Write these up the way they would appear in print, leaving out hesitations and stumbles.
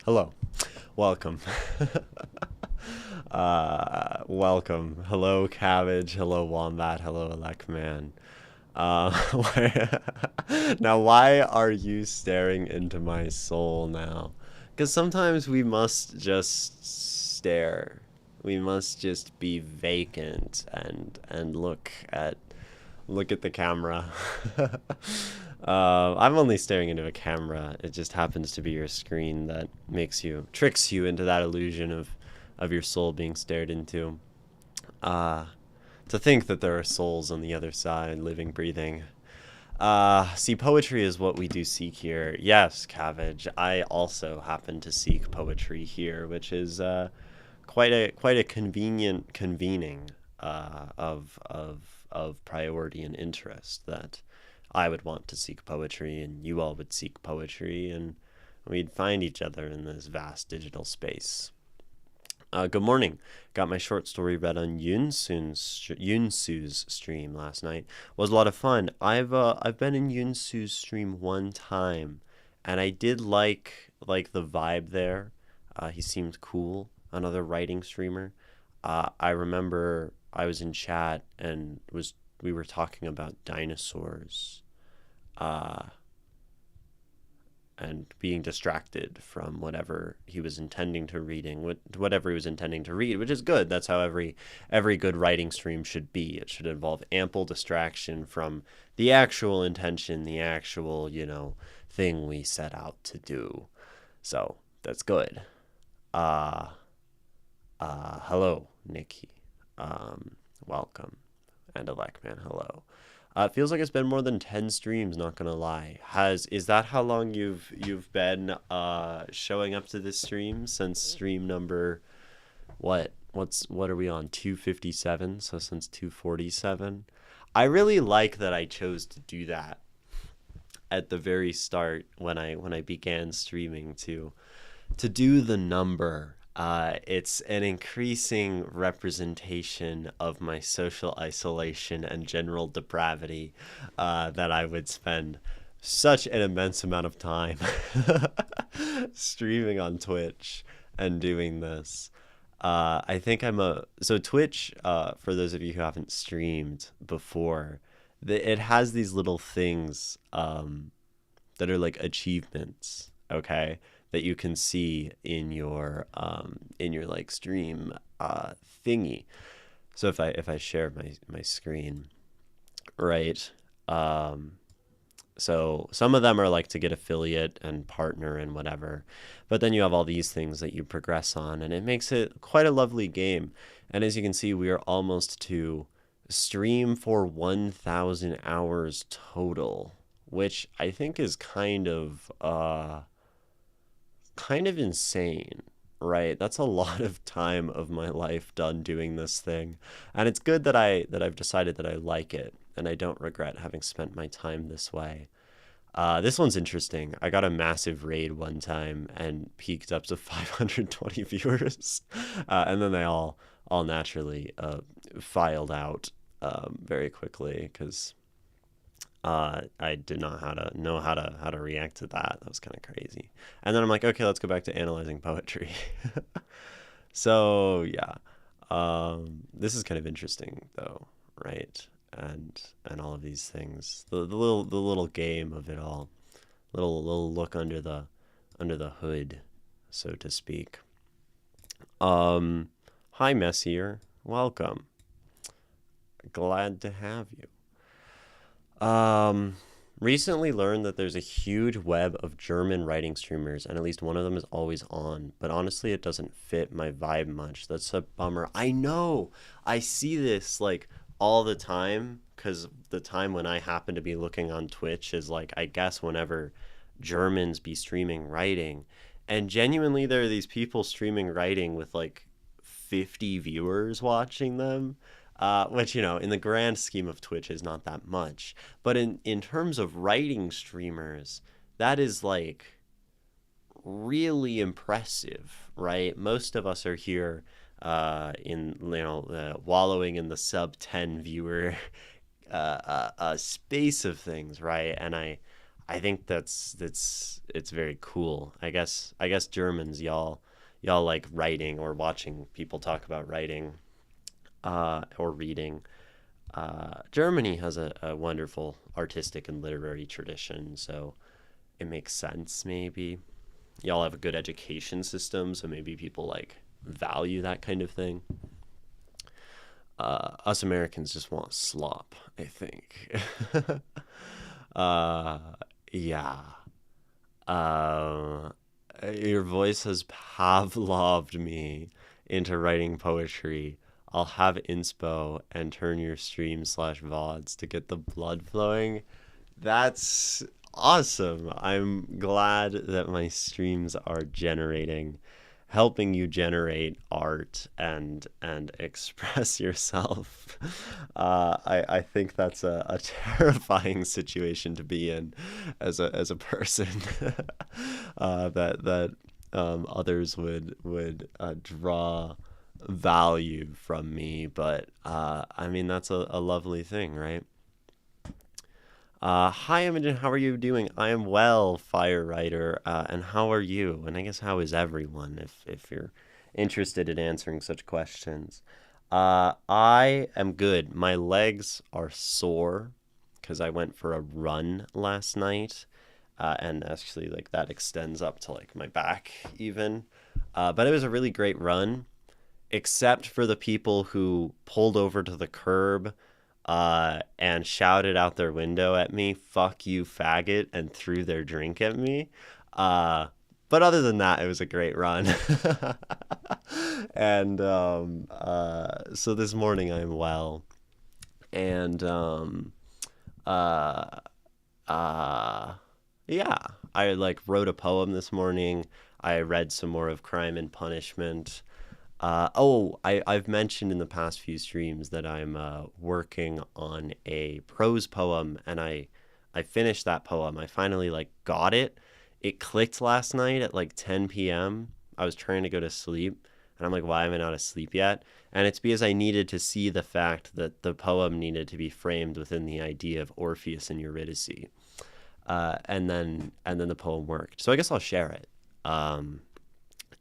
Hello. Welcome. Welcome. Hello, Cabbage. Hello, Wombat. Hello, Elecman. Now, why are you staring into my soul now? Because sometimes we must just stare. We must just be vacant and look at the camera. I'm only staring into a camera. It just happens to be your screen that tricks you into that illusion of your soul being stared into. Uh, to think that there are souls on the other side, living, breathing. See, poetry is what we do seek here. Yes, Cabbage. I also happen to seek poetry here, which is quite a convenient convening of priority and interest that I would want to seek poetry and you all would seek poetry and we'd find each other in this vast digital space. Good morning. Got my short story read on Yunsu's stream last night. Was a lot of fun. I've been in Yunsu's stream one time, and I did like the vibe there. He seemed cool. Another writing streamer. I remember I was in chat and was we were talking about dinosaurs. Uh, and being distracted from whatever he was intending to whatever he was intending to read, which is good. That's how every good writing stream should be. It should involve ample distraction from the actual intention, the actual, thing we set out to do. So that's good. Uh Hello, Nikki. Welcome. And Alekman, hello. It feels like it's been more than 10 streams, not gonna lie. Is that how long you've been showing up to this stream since stream number what are we on? 257, so since 247. I really like that I chose to do that at the very start when I began streaming to do the number. It's an increasing representation of my social isolation and general depravity that I would spend such an immense amount of time streaming on Twitch and doing this. I think so Twitch, for those of you who haven't streamed before, it has these little things that are like achievements, okay, that you can see in your like stream thingy. So if I share my screen, right? So some of them are like to get affiliate and partner and whatever, but then you have all these things that you progress on, and it makes it quite a lovely game. And as you can see, we are almost to stream for 1,000 hours total, which I think is kind of insane, right? That's a lot of time of my life done doing this thing. And it's good that I've decided that I like it and I don't regret having spent my time this way. This one's interesting. I got a massive raid one time and peaked up to 520 viewers, and then they all naturally filed out very quickly because I did not know how to react to that. That was kind of crazy. And then I'm like, okay, let's go back to analyzing poetry. So yeah, this is kind of interesting though, right? And all of these things, the little game of it all, little look under the hood, so to speak. Hi Messier, welcome. Glad to have you. Um, Recently learned that there's a huge web of German writing streamers, and at least one of them is always on. But honestly, it doesn't fit my vibe much. That's a bummer. I know. I see this like all the time because the time when I happen to be looking on Twitch is like, I guess, whenever Germans be streaming writing. And genuinely, there are these people streaming writing with like 50 viewers watching them, which, in the grand scheme of Twitch is not that much. But in terms of writing streamers, that is like really impressive, right? Most of us are here wallowing in the sub 10 viewer space of things, right? And I think that's it's very cool. I guess Germans, y'all like writing or watching people talk about writing or reading. Germany has a wonderful artistic and literary tradition, so it makes sense maybe. Y'all have a good education system, so maybe people like value that kind of thing. Us Americans just want slop, I think. uh, yeah. Uh, your voice has Pavloved me into writing poetry. I'll have inspo and turn your stream slash VODs to get the blood flowing. That's awesome. I'm glad that my streams are helping you generate art and express yourself. I think that's a terrifying situation to be in as a person. That others would draw value from me, but I mean that's a lovely thing, right? Hi Imogen, how are you doing? I am well, Fire Rider. And how are you? And I guess how is everyone if you're interested in answering such questions. I am good. My legs are sore because I went for a run last night. And actually like that extends up to like my back even. But it was a really great run, except for the people who pulled over to the curb and shouted out their window at me, "Fuck you, faggot," and threw their drink at me. Uh, but other than that, it was a great run. And so this morning I'm well. And uh, uh, yeah, I like wrote a poem this morning. I read some more of Crime and Punishment. I've mentioned in the past few streams that I'm working on a prose poem, and I finished that poem. I finally like got it. It clicked last night at like 10 p.m. I was trying to go to sleep, and I'm like, why am I not asleep yet? And it's because I needed to see the fact that the poem needed to be framed within the idea of Orpheus and Eurydice. And then the poem worked. So I guess I'll share it.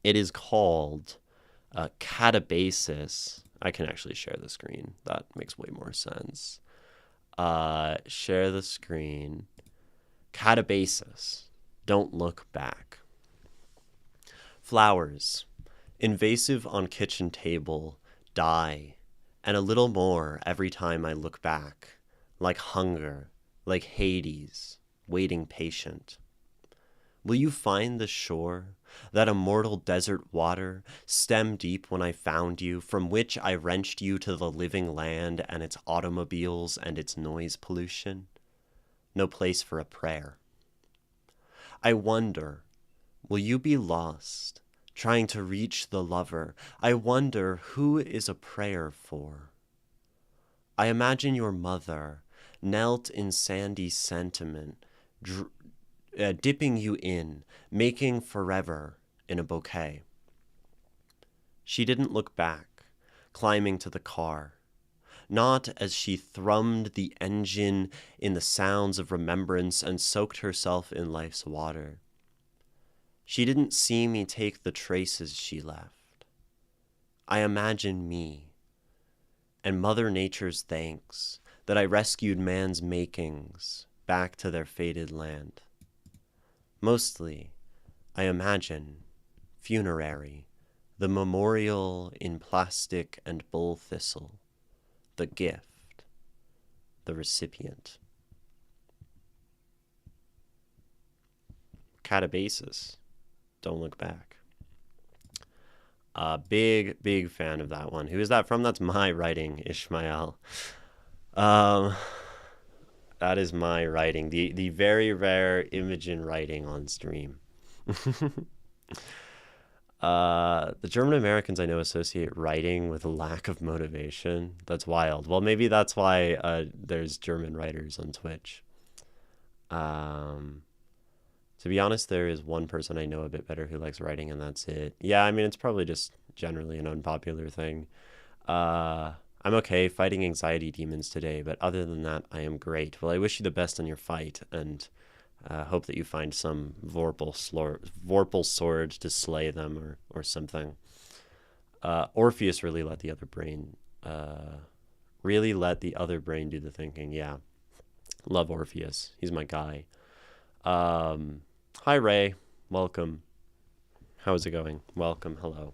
It is called Catabasis. I can actually share the screen. That makes way more sense. Share the screen. Catabasis. Don't look back. Flowers, invasive on kitchen table, die, and a little more every time I look back, like hunger, like Hades, waiting patient. Will you find the shore, that immortal desert water, stem deep when I found you, from which I wrenched you to the living land and its automobiles and its noise pollution? No place for a prayer. I wonder, will you be lost, trying to reach the lover? I wonder who is a prayer for. I imagine your mother, knelt in sandy sentiment, dipping you in, making forever in a bouquet. She didn't look back, climbing to the car, not as she thrummed the engine in the sounds of remembrance and soaked herself in life's water. She didn't see me take the traces she left. I imagine me, and Mother Nature's thanks that I rescued man's makings back to their fated land. Mostly, I imagine, funerary, the memorial in plastic and bull thistle, the gift, the recipient. Catabasis, don't look back. Big fan of that one. Who is that from? That's my writing, Ishmael. Um, that is my writing. The very rare Imogen writing on stream. The German Americans I know associate writing with a lack of motivation. That's wild. Well, maybe that's why there's German writers on Twitch. To be honest, there is one person I know a bit better who likes writing, and that's it. Yeah, I mean, it's probably just generally an unpopular thing. I'm okay fighting anxiety demons today, but other than that, I am great. Well, I wish you the best on your fight, and Hope that you find some Vorpal sword to slay them or something. Orpheus really let the other brain do the thinking. Yeah, love Orpheus. He's my guy. Hi Ray, welcome. How's it going? Welcome. Hello.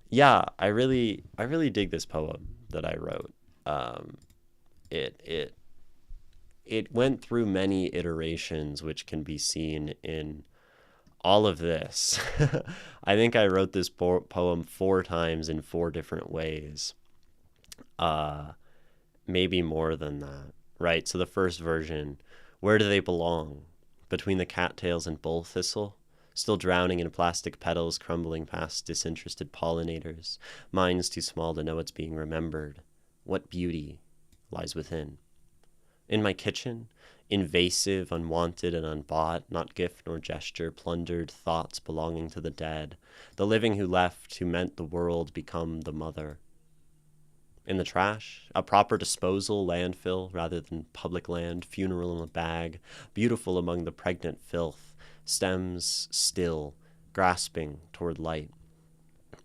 Yeah, I really dig this poem that I wrote. It went through many iterations, which can be seen in all of this. I think I wrote this poem 4 times in 4 different ways. Maybe more than that, right? So the first version, where do they belong? Between the cattails and bull thistle? Still drowning in plastic petals, crumbling past disinterested pollinators, minds too small to know it's being remembered. What beauty lies within? In my kitchen, invasive, unwanted, and unbought, not gift nor gesture, plundered thoughts belonging to the dead, the living who left, who meant the world become the mother. In the trash, a proper disposal, landfill rather than public land, funeral in a bag, beautiful among the pregnant filth, stems still, grasping toward light.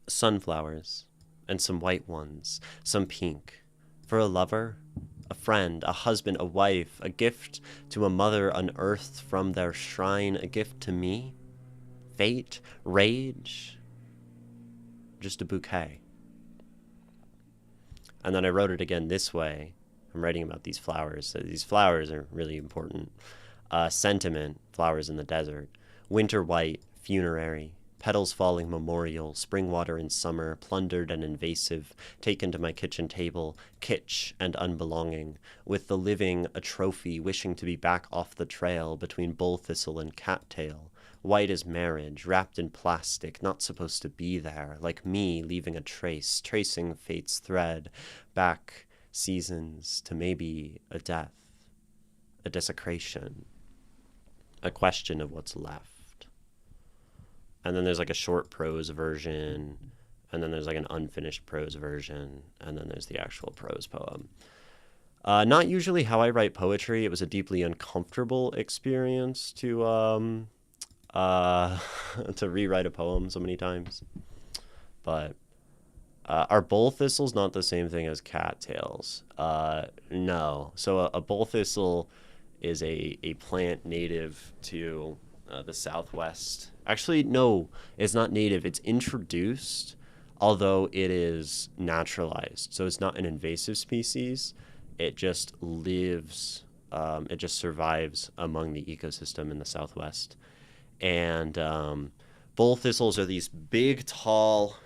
Sunflowers, and some white ones, some pink. For a lover, a friend, a husband, a wife, a gift to a mother unearthed from their shrine, a gift to me? Fate? Rage? Just a bouquet. And then I wrote it again this way. I'm writing about these flowers. So these flowers are really important. Sentiment, flowers in the desert. Winter white, funerary. Petals falling memorial, spring water in summer, plundered and invasive, taken to my kitchen table, kitsch and unbelonging, with the living a trophy, wishing to be back off the trail between bull thistle and cattail, white as marriage, wrapped in plastic, not supposed to be there, like me leaving a trace, tracing fate's thread, back seasons to maybe a death, a desecration, a question of what's left. And then there's like a short prose version, and then there's like an unfinished prose version, and then there's the actual prose poem. Not usually how I write poetry. It was a deeply uncomfortable experience to to rewrite a poem so many times. But are bull thistles not the same thing as cattails? No. So a bull thistle is a plant native to the Southwest. Actually, no, it's not native. It's introduced, although it is naturalized. So it's not an invasive species. It just lives, it just survives among the ecosystem in the Southwest. And bull thistles are these big, tall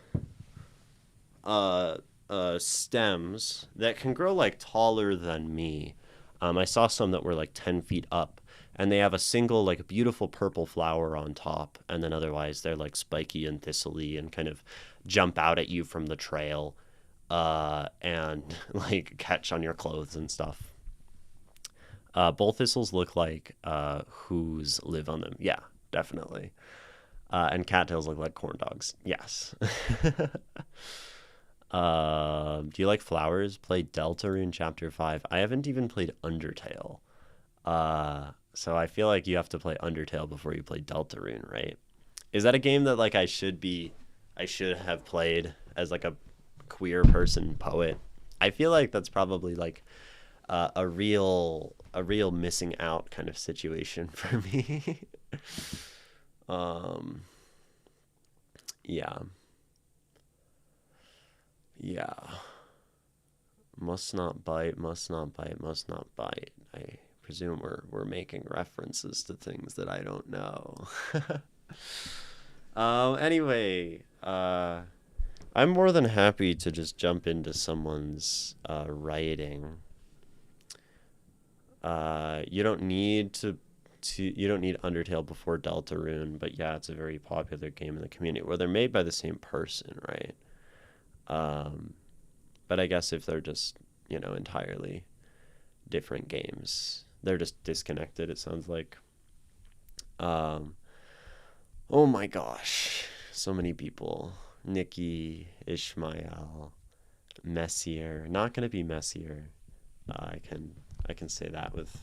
stems that can grow like taller than me. I saw some that were like 10 feet up, and they have a single like beautiful purple flower on top, and then otherwise they're like spiky and thistly and kind of jump out at you from the trail and like catch on your clothes and stuff. Bull thistles look like who's live on them. Yeah, definitely. And cattails look like corn dogs. Yes. Do you like flowers? Play Deltarune Chapter 5. I haven't even played Undertale. So I feel like you have to play Undertale before you play Deltarune, right? Is that a game that like I should have played as like a queer person poet? I feel like that's probably like a real missing out kind of situation for me. Yeah. Yeah. Must not bite, must not bite, must not bite. I presume we're making references to things that I don't know. Anyway, I'm more than happy to just jump into someone's writing. You don't need you don't need Undertale before Deltarune, but yeah, it's a very popular game in the community. Well, they're made by the same person, right? But I guess if they're just, entirely different games, they're just disconnected, it sounds like. Oh my gosh, so many people. Nikki, Ishmael, Messier. Not gonna be Messier. I can say that with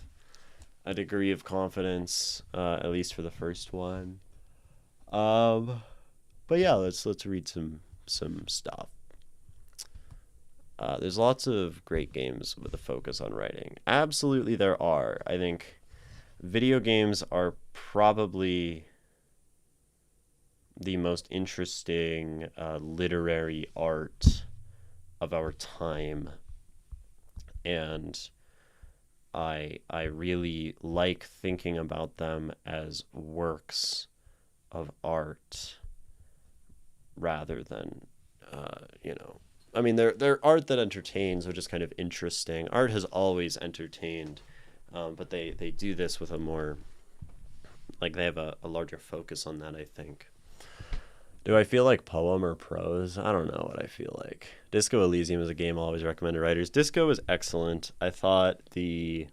a degree of confidence, at least for the first one. Um, but yeah, let's read some stuff. There's lots of great games with a focus on writing. Absolutely, there are. I think video games are probably the most interesting literary art of our time, and I really like thinking about them as works of art rather than you know. I mean, they're art that entertains, which is kind of interesting. Art has always entertained, but they do this with a more, like, they have a larger focus on that, I think. Do I feel like poem or prose? I don't know what I feel like. Disco Elysium is a game I always recommend to writers. Disco was excellent. I thought the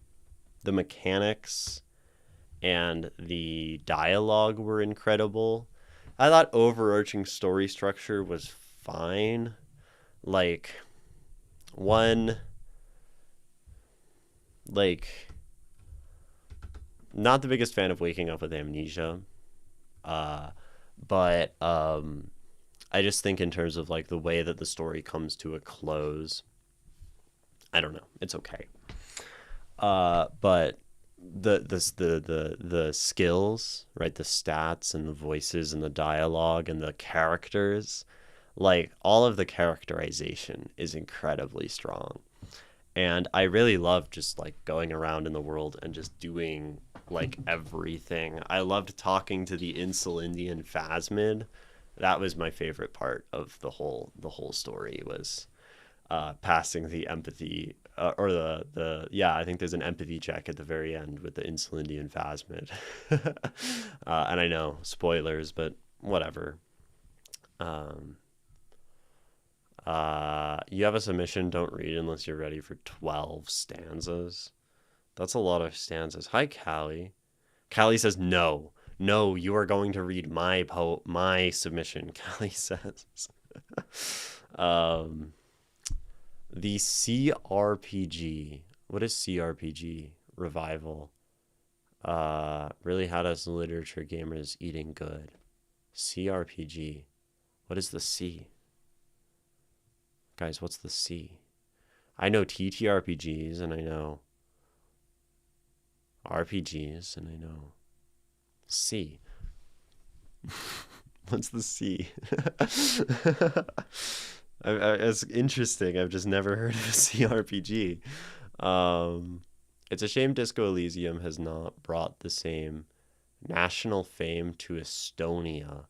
mechanics and the dialogue were incredible. I thought overarching story structure was fine. Like, one, like, not the biggest fan of waking up with amnesia. Uh, but I just think in terms of like the way that the story comes to a close, I don't know. It's okay. But the skills, right? The stats and the voices and the dialogue and the characters, like all of the characterization is incredibly strong. And I really love just like going around in the world and just doing like everything. I loved talking to the Insulindian Phasmid. That was my favorite part of the whole story was passing the empathy or the yeah, I think there's an empathy check at the very end with the Insulindian Phasmid. And I know spoilers, but whatever. Um, you have a submission. Don't read unless you're ready for 12 stanzas. That's a lot of stanzas. Hi, Callie. Callie says no. No, you are going to read my submission. Callie says. um, the CRPG. What is CRPG? Revival. Really had us literature gamers eating good. CRPG. What is the C? Guys, what's the C? I know TTRPGs and I know RPGs and I know C. What's the C? It's interesting. I've just never heard of a CRPG. It's a shame Disco Elysium has not brought the same national fame to Estonia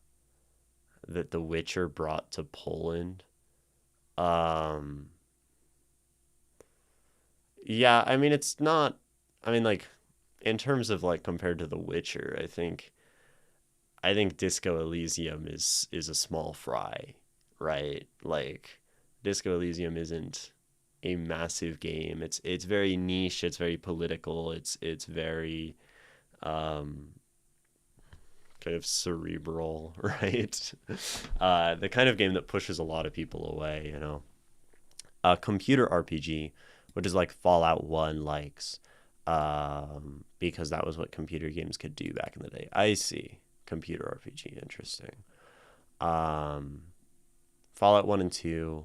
that The Witcher brought to Poland. Um, yeah, I mean, it's not, I mean, like, in terms of like compared to The Witcher, I think Disco Elysium is a small fry, right? Like Disco Elysium isn't a massive game. It's very niche, it's very political, it's very um kind of cerebral, right? The kind of game that pushes a lot of people away, you know. Computer RPG, which is like Fallout 1 likes, because that was what computer games could do back in the day. I see. Computer RPG, interesting. Um, Fallout 1 and 2,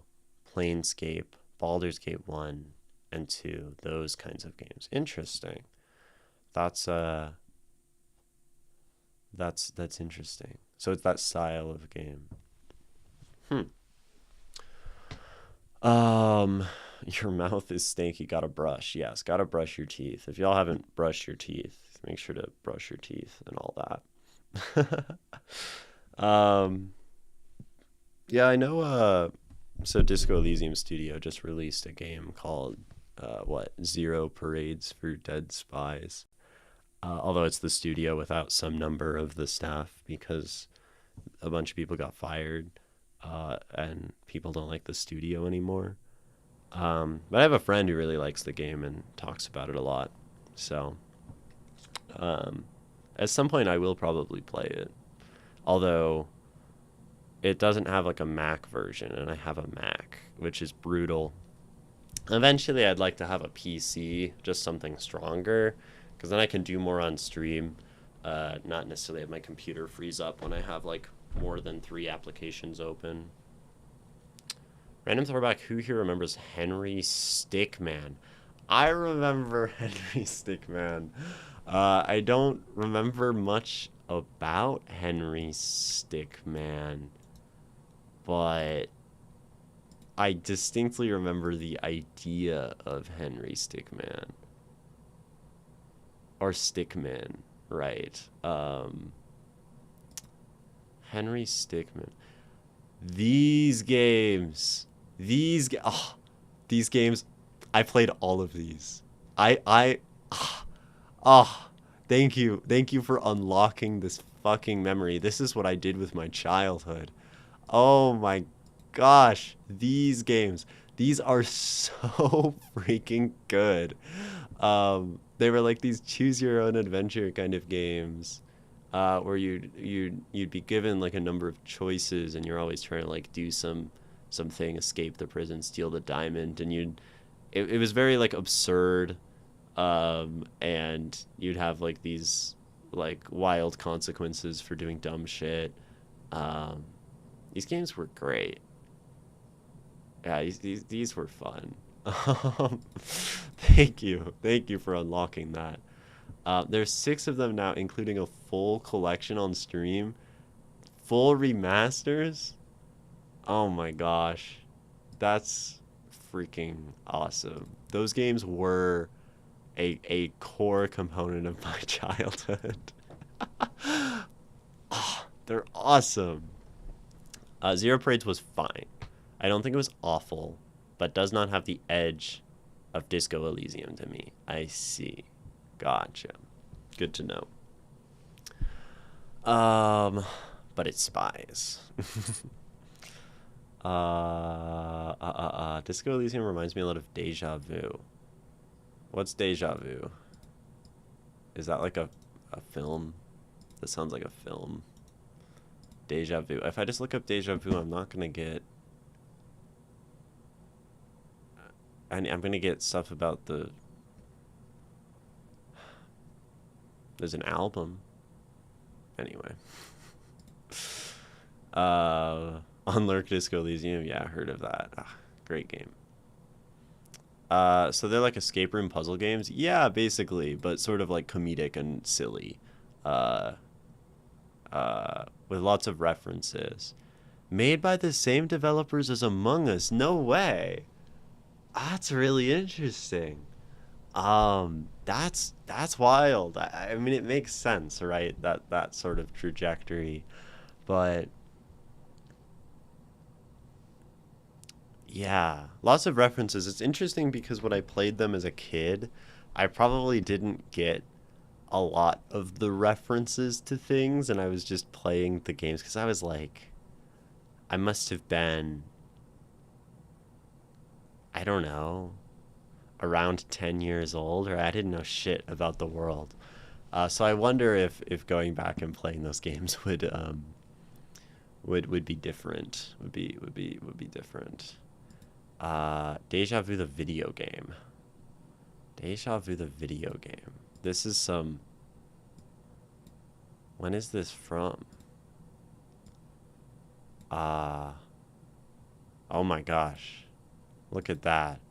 Planescape, Baldur's Gate 1 and 2, those kinds of games. Interesting. That's that's interesting. So it's that style of game. Hmm. Um, your mouth is stanky. Gotta brush. Yes, gotta brush your teeth. If y'all haven't brushed your teeth, make sure to brush your teeth and all that. um, yeah, I know. So Disco Elysium Studio just released a game called what Zero Parades for Dead Spies. Although it's the studio without some number of the staff because a bunch of people got fired, and people don't like the studio anymore. But I have a friend who really likes the game and talks about it a lot. So, um, at some point, I will probably play it. Although it doesn't have like a Mac version, and I have a Mac, which is brutal. Eventually, I'd like to have a PC, just something stronger, because then I can do more on stream. Not necessarily have my computer freeze up when I have like more than 3 applications open. Random throwback. Who here remembers Henry Stickman? I remember Henry Stickman. I don't remember much about Henry Stickman, but I distinctly remember the idea of Henry Stickman. Or Stickman, right. Henry Stickman. These games. These games. I played all of these. Thank you. Thank you for unlocking this fucking memory. This is what I did with my childhood. Oh my gosh. These games. These are so freaking good. They were like these choose your own adventure kind of games, where you'd be given like a number of choices, and you're always trying to like do something, escape the prison, steal the diamond, and it was very like absurd, and you'd have like these like wild consequences for doing dumb shit. These games were great. Yeah, these were fun. Thank you for unlocking that. There's 6 of them now, including a full collection on stream, full remasters. Oh my gosh, that's freaking awesome. Those games were a core component of my childhood. Oh, they're awesome. Zero Parades was fine. I don't think it was awful, but does not have the edge of Disco Elysium to me. I see. Gotcha. Good to know. But it spies. Disco Elysium reminds me a lot of Deja Vu. What's Deja Vu? Is that like a film? That sounds like a film. Deja Vu. If I just look up Deja Vu, I'm not gonna get... I'm gonna get stuff about the... There's an album. Anyway. Unlurk Disco Elysium. Yeah, I heard of that. Great game. So they're like escape room puzzle games? Yeah, basically, but sort of like comedic and silly. With lots of references. Made by the same developers as Among Us. No way. That's really interesting. That's wild. I mean, it makes sense, right? That sort of trajectory, but yeah, lots of references. It's interesting because when I played them as a kid, I probably didn't get a lot of the references to things, and I was just playing the games because I was like, I must have been, I don't know, around 10 years old, or I didn't know shit about the world. So I wonder if going back and playing those games would be different. Would be different. Deja Vu the video game. Deja Vu the video game. This is some... When is this from? Oh my gosh. Look at that.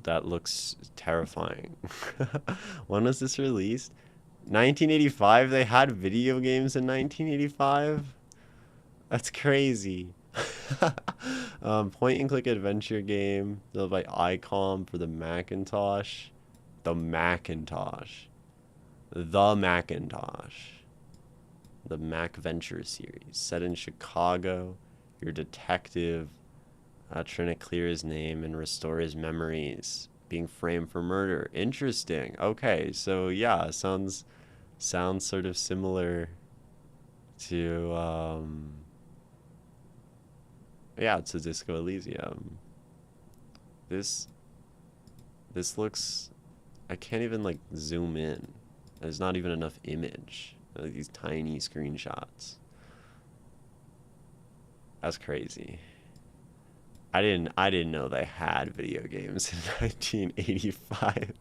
That looks terrifying. When was this released? 1985? They had video games in 1985? That's crazy. Point and click adventure game built by ICOM for the Macintosh. The Macintosh. The Mac Venture series. Set in Chicago. You're a detective trying to clear his name and restore his memories. Being framed for murder. Interesting. Okay, so yeah, sounds sort of similar to yeah, to Disco Elysium. This looks... I can't even like zoom in. There's not even enough image. Like these tiny screenshots. That's crazy. I didn't know they had video games in 1985.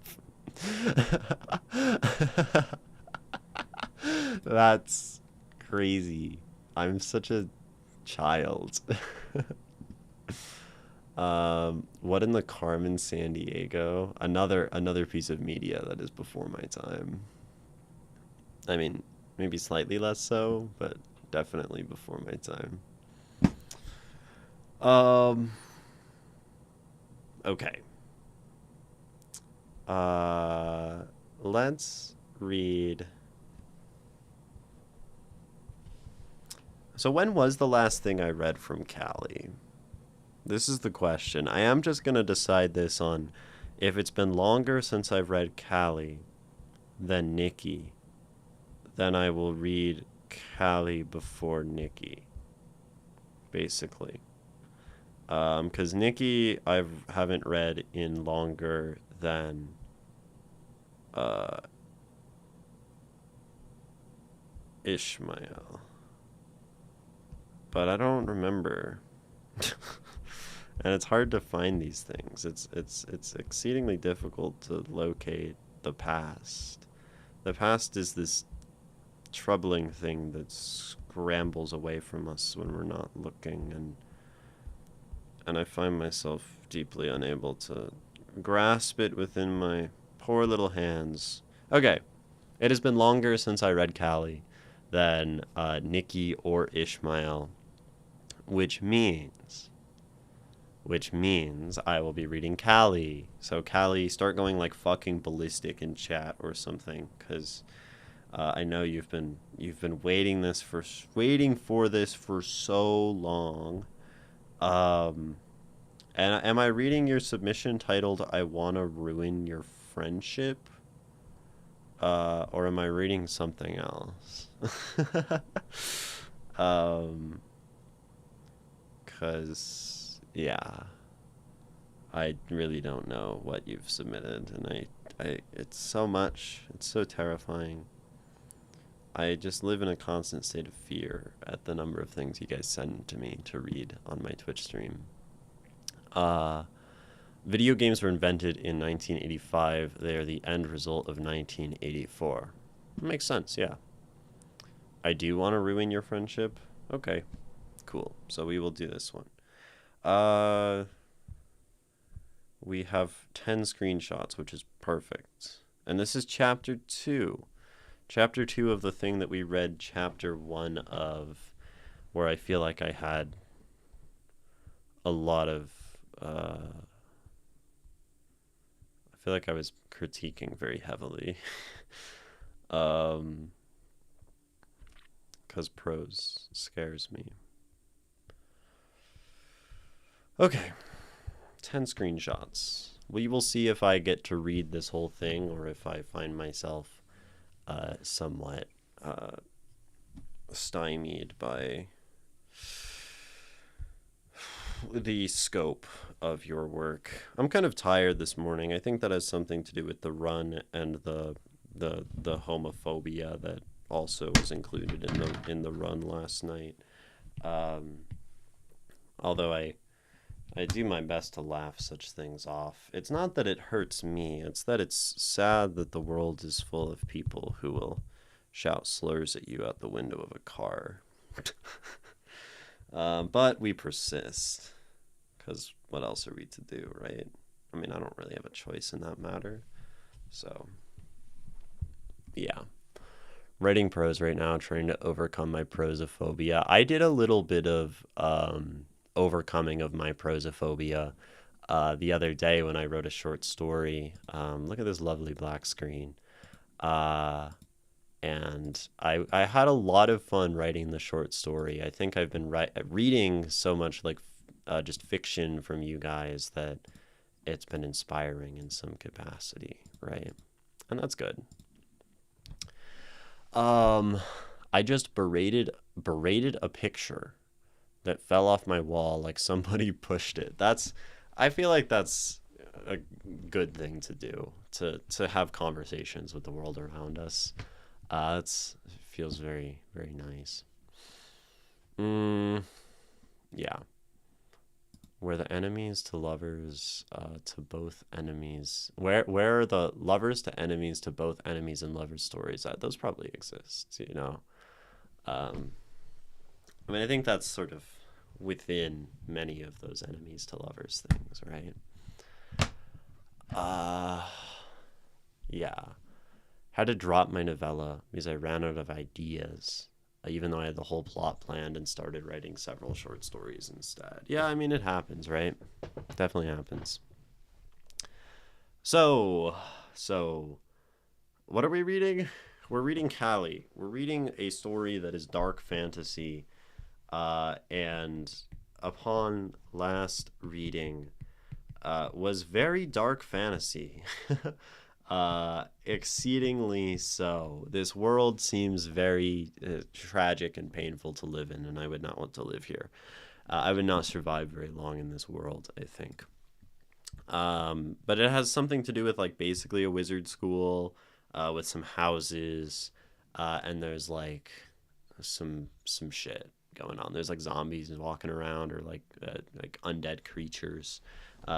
That's crazy. I'm such a child. What in the Carmen San Diego? Another piece of media that is before my time. I mean, maybe slightly less so, but definitely before my time. Um, okay. Uh, let's read. So when was the last thing I read from Callie? This is the question. I am just going to decide this on if it's been longer since I've read Callie than Nikki, then I will read Callie before Nikki, basically. Because Nikki I haven't read in longer than uh, Ishmael. But I don't remember. And it's hard to find these things. It's exceedingly difficult to locate the past. The past is this troubling thing that scrambles away from us when we're not looking, and I find myself deeply unable to grasp it within my poor little hands. Okay, it has been longer since I read Callie than Nikki or Ishmael, which means I will be reading Callie. So Callie, start going like fucking ballistic in chat or something, because I know you've been waiting for this for so long. And am I reading your submission titled "I Wanna Ruin Your Friendship"? Or am I reading something else? Cause yeah, I really don't know what you've submitted, and it's so much. It's so terrifying. I just live in a constant state of fear at the number of things you guys send to me to read on my Twitch stream. Video games were invented in 1985. They are the end result of 1984. Makes sense, yeah. I do want to ruin your friendship. Okay, cool. So we will do this one. We have 10 screenshots, which is perfect. And this is chapter 2. Chapter 2 of the thing that we read chapter 1 of, where I feel like I had a lot of I feel like I was critiquing very heavily. Because prose scares me. Okay. 10 screenshots. We will see if I get to read this whole thing or if I find myself somewhat stymied by the scope of your work. I'm kind of tired this morning. I think that has something to do with the run and the homophobia that also was included in the run last night. Although I do my best to laugh such things off. It's not that it hurts me, it's that it's sad that the world is full of people who will shout slurs at you out the window of a car. But we persist, because what else are we to do, right? I mean, I don't really have a choice in that matter. So, yeah. Writing prose right now, trying to overcome my prosophobia. I did a little bit of overcoming of my prosophobia the other day when I wrote a short story. Look at this lovely black screen. And I had a lot of fun writing the short story. I think I've been reading so much like just fiction from you guys that it's been inspiring in some capacity, right? And that's good. I just berated a picture that fell off my wall like somebody pushed it. I feel like that's a good thing to do, to have conversations with the world around us. It feels very, very nice. Yeah. Were the enemies to lovers to both enemies? Where are the lovers to enemies to both enemies and lovers stories at? Those probably exist, you know. Um, I mean, I think that's sort of within many of those enemies to lovers things, right? Uh, yeah. Had to drop my novella because I ran out of ideas, even though I had the whole plot planned and started writing several short stories instead. Yeah, I mean, it happens, right? Definitely happens. So, what are we reading? We're reading Callie. We're reading a story that is dark fantasy, and upon last reading, was very dark fantasy. Exceedingly so. This world seems very tragic and painful to live in, and I would not want to live here. I would not survive very long in this world, I think. But it has something to do with like basically a wizard school with some houses, and there's like some shit going on. There's like zombies walking around or like undead creatures,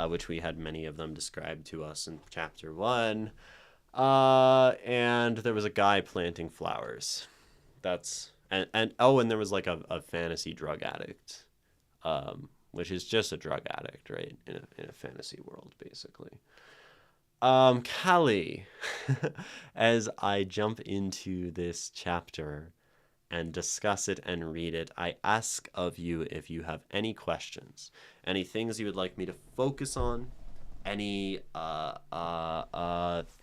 which we had many of them described to us in chapter 1. And there was a guy planting flowers. That's and oh, and there was like a fantasy drug addict, which is just a drug addict, right? In a fantasy world, basically. Callie, as I jump into this chapter and discuss it and read it, I ask of you if you have any questions, any things you would like me to focus on, any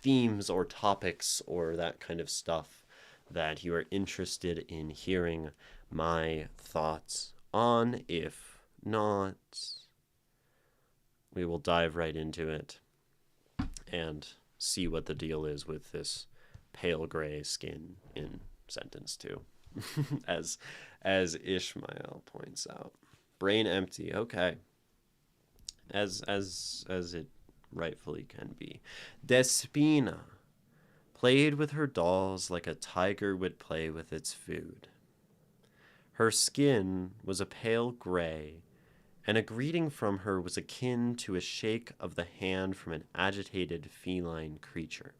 themes or topics or that kind of stuff that you are interested in hearing my thoughts on. If not, we will dive right into it and see what the deal is with this pale gray skin in sentence 2. as Ishmael points out. Brain empty. Okay. As it rightfully can be. Despina played with her dolls like a tiger would play with its food. Her skin was a pale gray, and a greeting from her was akin to a shake of the hand from an agitated feline creature,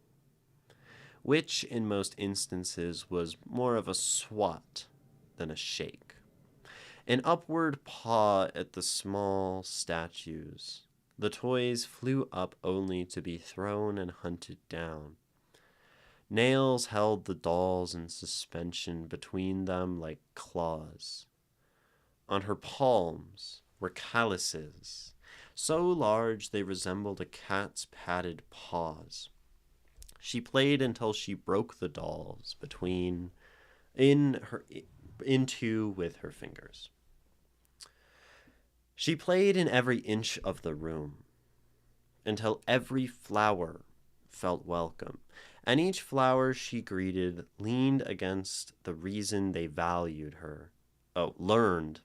which in most instances was more of a swat than a shake. An upward paw at the small statues. The toys flew up only to be thrown and hunted down. Nails held the dolls in suspension between them like claws. On her palms were calluses, so large they resembled a cat's padded paws. She played until she broke the dolls into with her fingers. She played in every inch of the room until every flower felt welcome, and each flower she greeted leaned against the reason they valued her. Oh, learned.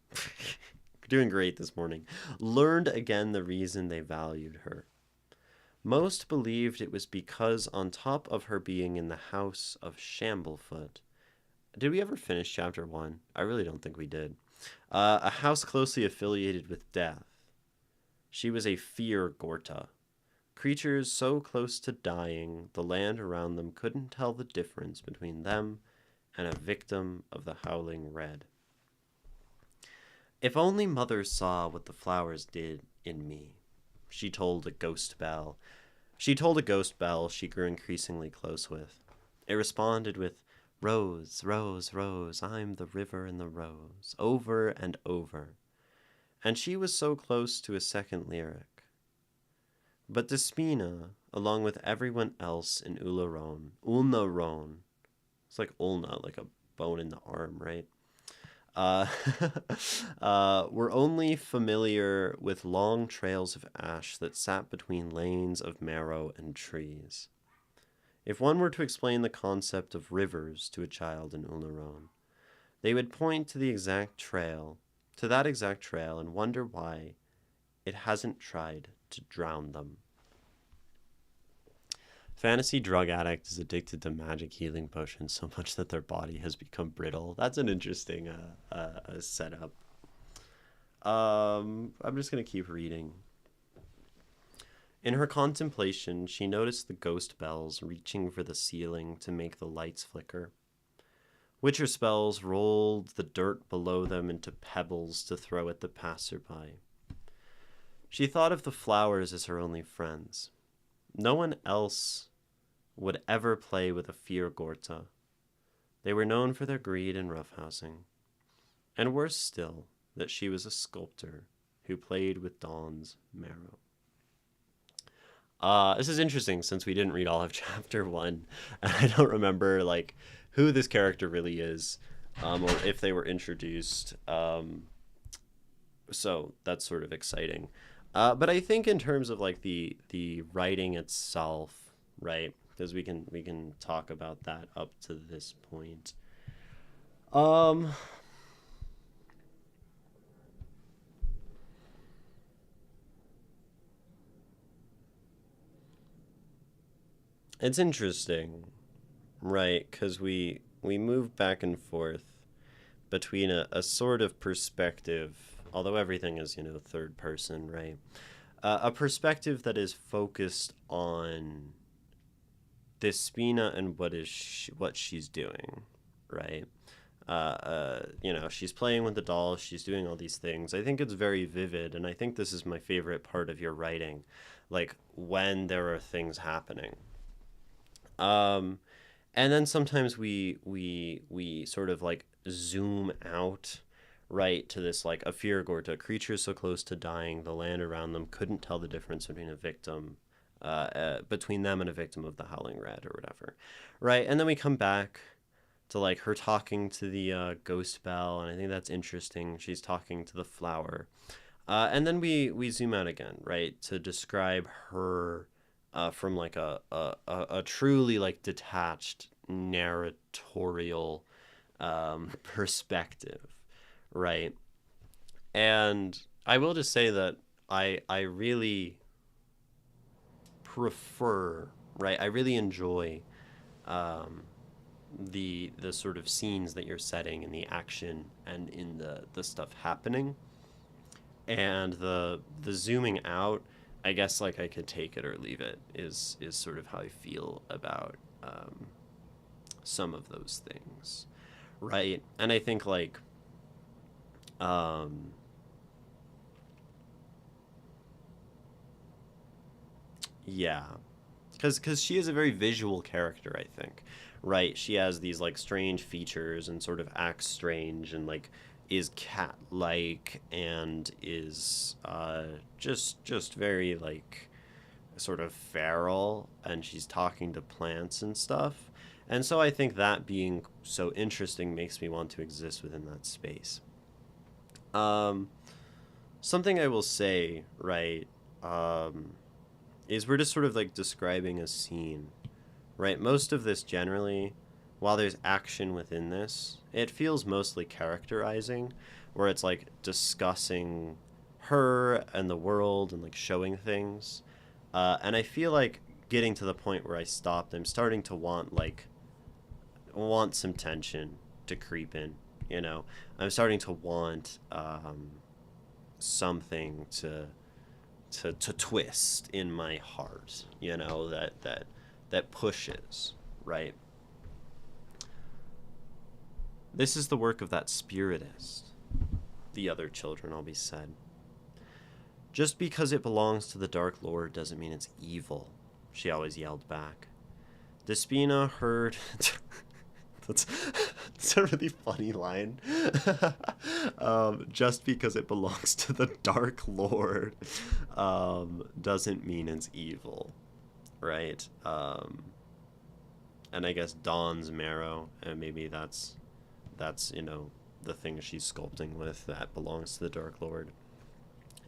Doing great this morning. Learned again the reason they valued her. Most believed it was because on top of her being in the house of Shamblefoot. Did we ever finish chapter 1? I really don't think we did. A house closely affiliated with death. She was a fear Gorta. Creatures so close to dying, the land around them couldn't tell the difference between them and a victim of the Howling Red. If only Mother saw what the flowers did in me, she told a ghost bell. She grew increasingly close with. It responded with, "Rose, rose, rose, I'm the river and the rose," over and over. And she was so close to a second lyric. But Despina, along with everyone else in Ulnaron, it's like ulna, like a bone in the arm, right? Were only familiar with long trails of ash that sat between lanes of marrow and trees. If one were to explain the concept of rivers to a child in Ulnaron, they would point to that exact trail, and wonder why it hasn't tried to drown them. Fantasy drug addict is addicted to magic healing potions so much that their body has become brittle. That's an interesting setup. I'm just gonna keep reading. In her contemplation, she noticed the ghost bells reaching for the ceiling to make the lights flicker. Witcher spells rolled the dirt below them into pebbles to throw at the passerby. She thought of the flowers as her only friends. No one else would ever play with a Fiergorta. They were known for their greed and roughhousing. And worse still, that she was a sculptor who played with Dawn's marrow. This is interesting since we didn't read all of chapter 1, and I don't remember like who this character really is, or if they were introduced. So that's sort of exciting. But I think in terms of like the writing itself, right? Because we can talk about that up to this point. Um, it's interesting, right? Because we move back and forth between a sort of perspective, although everything is third person, right? A perspective that is focused on Despina and what she's doing, right? She's playing with the doll, she's doing all these things. I think it's very vivid, and I think this is my favorite part of your writing, like when there are things happening. Um, and then sometimes we sort of like zoom out, right, to this like a Fiergorta, a creature so close to dying, the land around them couldn't tell the difference between a victim, between them and a victim of the Howling Red or whatever, right? And then we come back to like her talking to the ghost bell, and I think that's interesting. She's talking to the flower, and then we zoom out again, right, to describe her from like a truly like detached narratorial perspective, right? And I will just say that I really prefer, right? I really enjoy um, the sort of scenes that you're setting in the action and in the stuff happening, and the zooming out. I guess like I could take it or leave it is sort of how I feel about some of those things, right? And I think like um, yeah, because she is a very visual character, I think, right? She has these like strange features and sort of acts strange and like is cat like and is just very like sort of feral, and she's talking to plants and stuff. And so I think that being so interesting makes me want to exist within that space. Um, Something I will say, right, um, is we're just sort of like describing a scene, right? Most of this generally, while there's action within this, it feels mostly characterizing, where it's like discussing her and the world and like showing things. And I feel like getting to the point where I stopped, I'm starting to want some tension to creep in. You know, I'm starting to want something to twist in my heart. You know, that pushes, right. This is the work of that spiritist, the other children always said. Just because it belongs to the Dark Lord doesn't mean it's evil, she always yelled back. Despina heard. that's, that's a really funny line. Just because it belongs to the Dark Lord doesn't mean it's evil, right? And I guess Dawn's marrow, and maybe that's the thing she's sculpting with that belongs to the Dark Lord.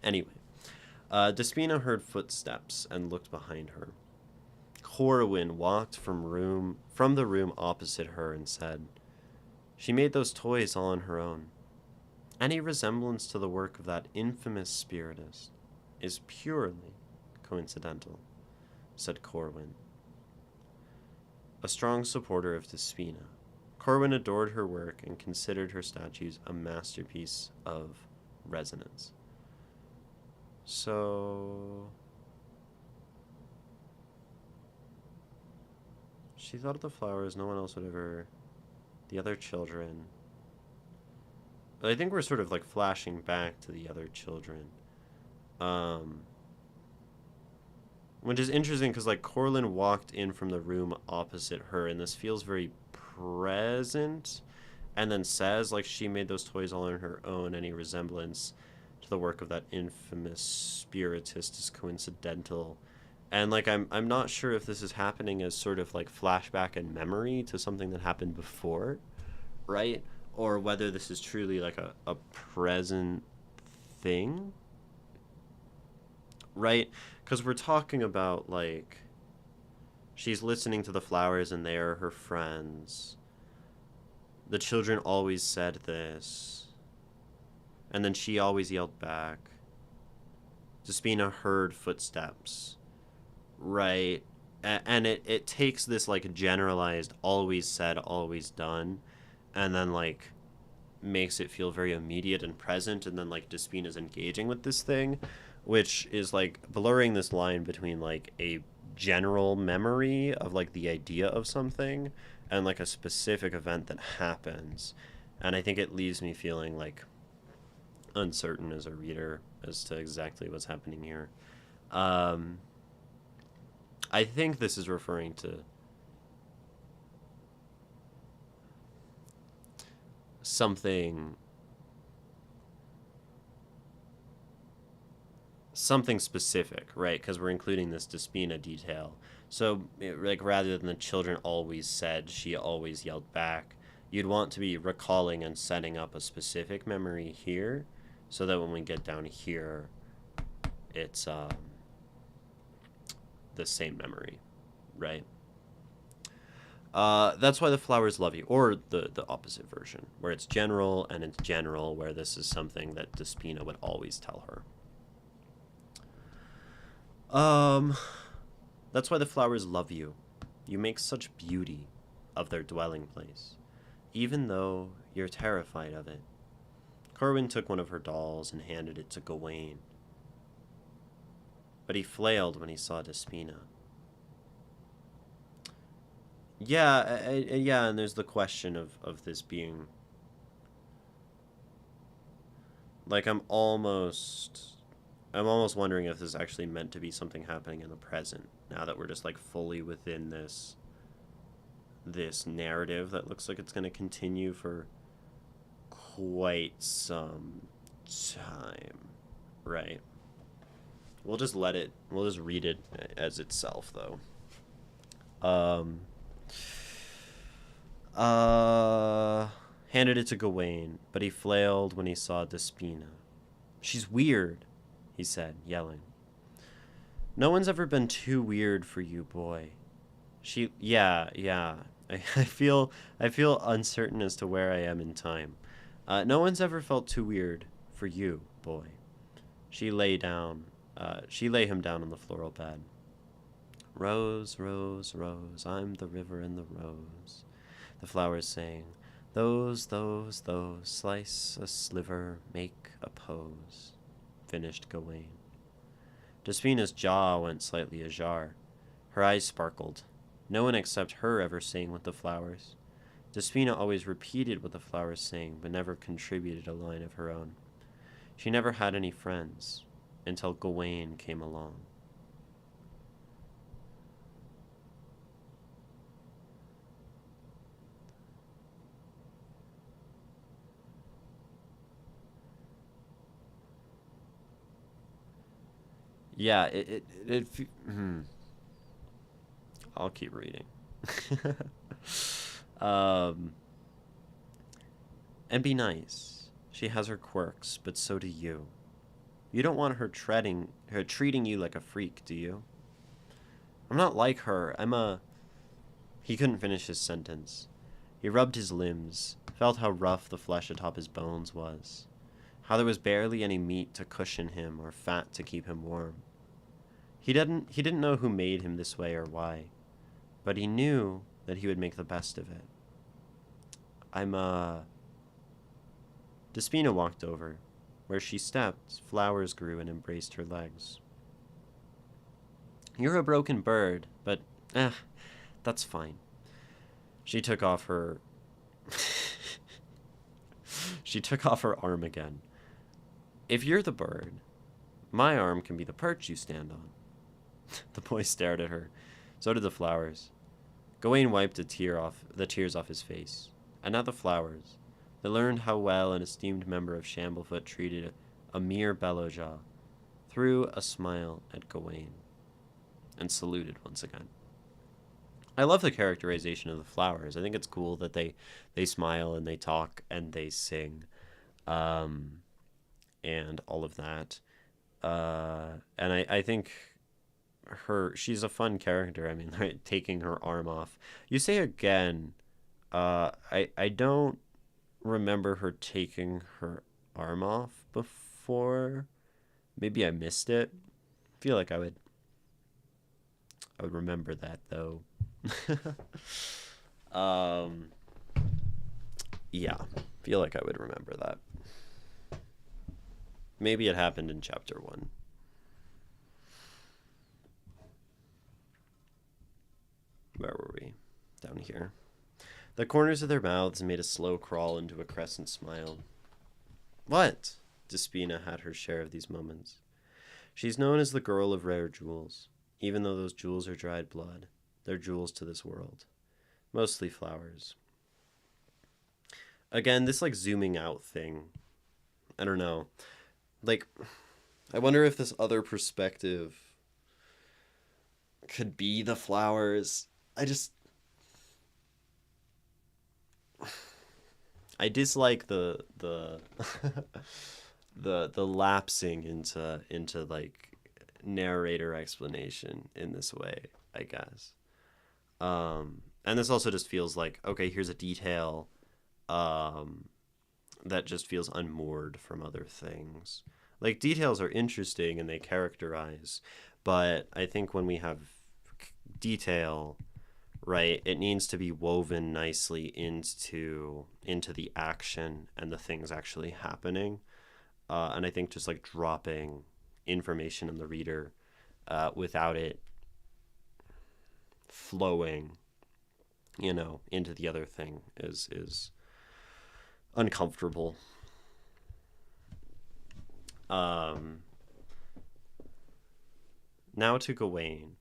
Anyway, Despina heard footsteps and looked behind her. Corwin walked from the room opposite her and said, "She made those toys all on her own. Any resemblance to the work of that infamous spiritist is purely coincidental," said Corwin. A strong supporter of Despina, Corwin adored her work and considered her statues a masterpiece of resonance. So she thought of the flowers, no one else would ever. The other children. But I think we're sort of like flashing back to the other children. Um, which is interesting because like Corlin walked in from the room opposite her, and this feels very present. And then says like she made those toys all on her own. Any resemblance to the work of that infamous spiritist is coincidental. And like I'm not sure if this is happening as sort of like flashback and memory to something that happened before, right? Or whether this is truly like a present thing, right? Because we're talking about like she's listening to the flowers and they are her friends. The children always said this. And then she always yelled back. Despina heard footsteps. Right? And it takes this like generalized always said, always done, and then like makes it feel very immediate and present, and then like Despina's engaging with this thing, which is like blurring this line between like a general memory of like the idea of something and like a specific event that happens. And I think it leaves me feeling like uncertain as a reader as to exactly what's happening here. I think this is referring to something specific, right? Because we're including this Despina detail. So, like, rather than the children always said, she always yelled back, you'd want to be recalling and setting up a specific memory here, so that when we get down here, it's the same memory, right? That's why the flowers love you, or the opposite version, where it's general and it's general, where this is something that Despina would always tell her. That's why the flowers love you. You make such beauty of their dwelling place, even though you're terrified of it. Corwin took one of her dolls and handed it to Gawain, but he flailed when he saw Despina. Yeah, yeah, and there's the question of this being like I'm almost wondering if this is actually meant to be something happening in the present now that we're just like fully within this narrative that looks like it's going to continue for quite some time, right? We'll just read it as itself though. Handed it to Gawain, but he flailed when he saw Despina. She's weird, he said, yelling. No one's ever been too weird for you, boy. Yeah. I feel uncertain as to where I am in time. No one's ever felt too weird for you, boy. She lay him down on the floral bed. Rose, rose, rose, I'm the river and the rose. The flowers sang, those, slice a sliver, make a pose. Finished Gawain. Despina's jaw went slightly ajar. Her eyes sparkled. No one except her ever sang with the flowers. Despina always repeated what the flowers sang, but never contributed a line of her own. She never had any friends, until Gawain came along. Yeah, I'll keep reading. And be nice. She has her quirks, but so do you. You don't want her treating you like a freak, do you? I'm not like her. He couldn't finish his sentence. He rubbed his limbs, felt how rough the flesh atop his bones was, how there was barely any meat to cushion him or fat to keep him warm. He didn't know who made him this way or why, but he knew that he would make the best of it. Despina walked over. Where she stepped, flowers grew and embraced her legs. You're a broken bird, but that's fine. She took off her She took off her arm again. If you're the bird, my arm can be the perch you stand on. The boy stared at her. So did the flowers. Gawain wiped the tears off his face. And now the flowers. They learned how well an esteemed member of Shamblefoot treated a mere Bellojaw, threw a smile at Gawain, and saluted once again. I love the characterization of the flowers. I think it's cool that they smile and they talk and they sing, and all of that. And I think she's a fun character. I mean, right, taking her arm off. You say again. I don't remember her taking her arm off before. Maybe I missed it. I feel like I would remember that though. Yeah, feel like I would remember that. Maybe it happened in chapter 1. Where were we? Down here. The corners of their mouths made a slow crawl into a crescent smile. What? Despina had her share of these moments. She's known as the girl of rare jewels. Even though those jewels are dried blood, they're jewels to this world. Mostly flowers. Again, this like zooming out thing. I don't know. Like, I wonder if this other perspective could be the flowers. I dislike the the lapsing into like narrator explanation in this way, I guess. And this also just feels like, okay, here's a detail that just feels unmoored from other things. Like, details are interesting and they characterize, but I think when we have detail, right, it needs to be woven nicely into the action and the things actually happening. And I think just like dropping information in the reader without it flowing, into the other thing is uncomfortable. Now to Gawain.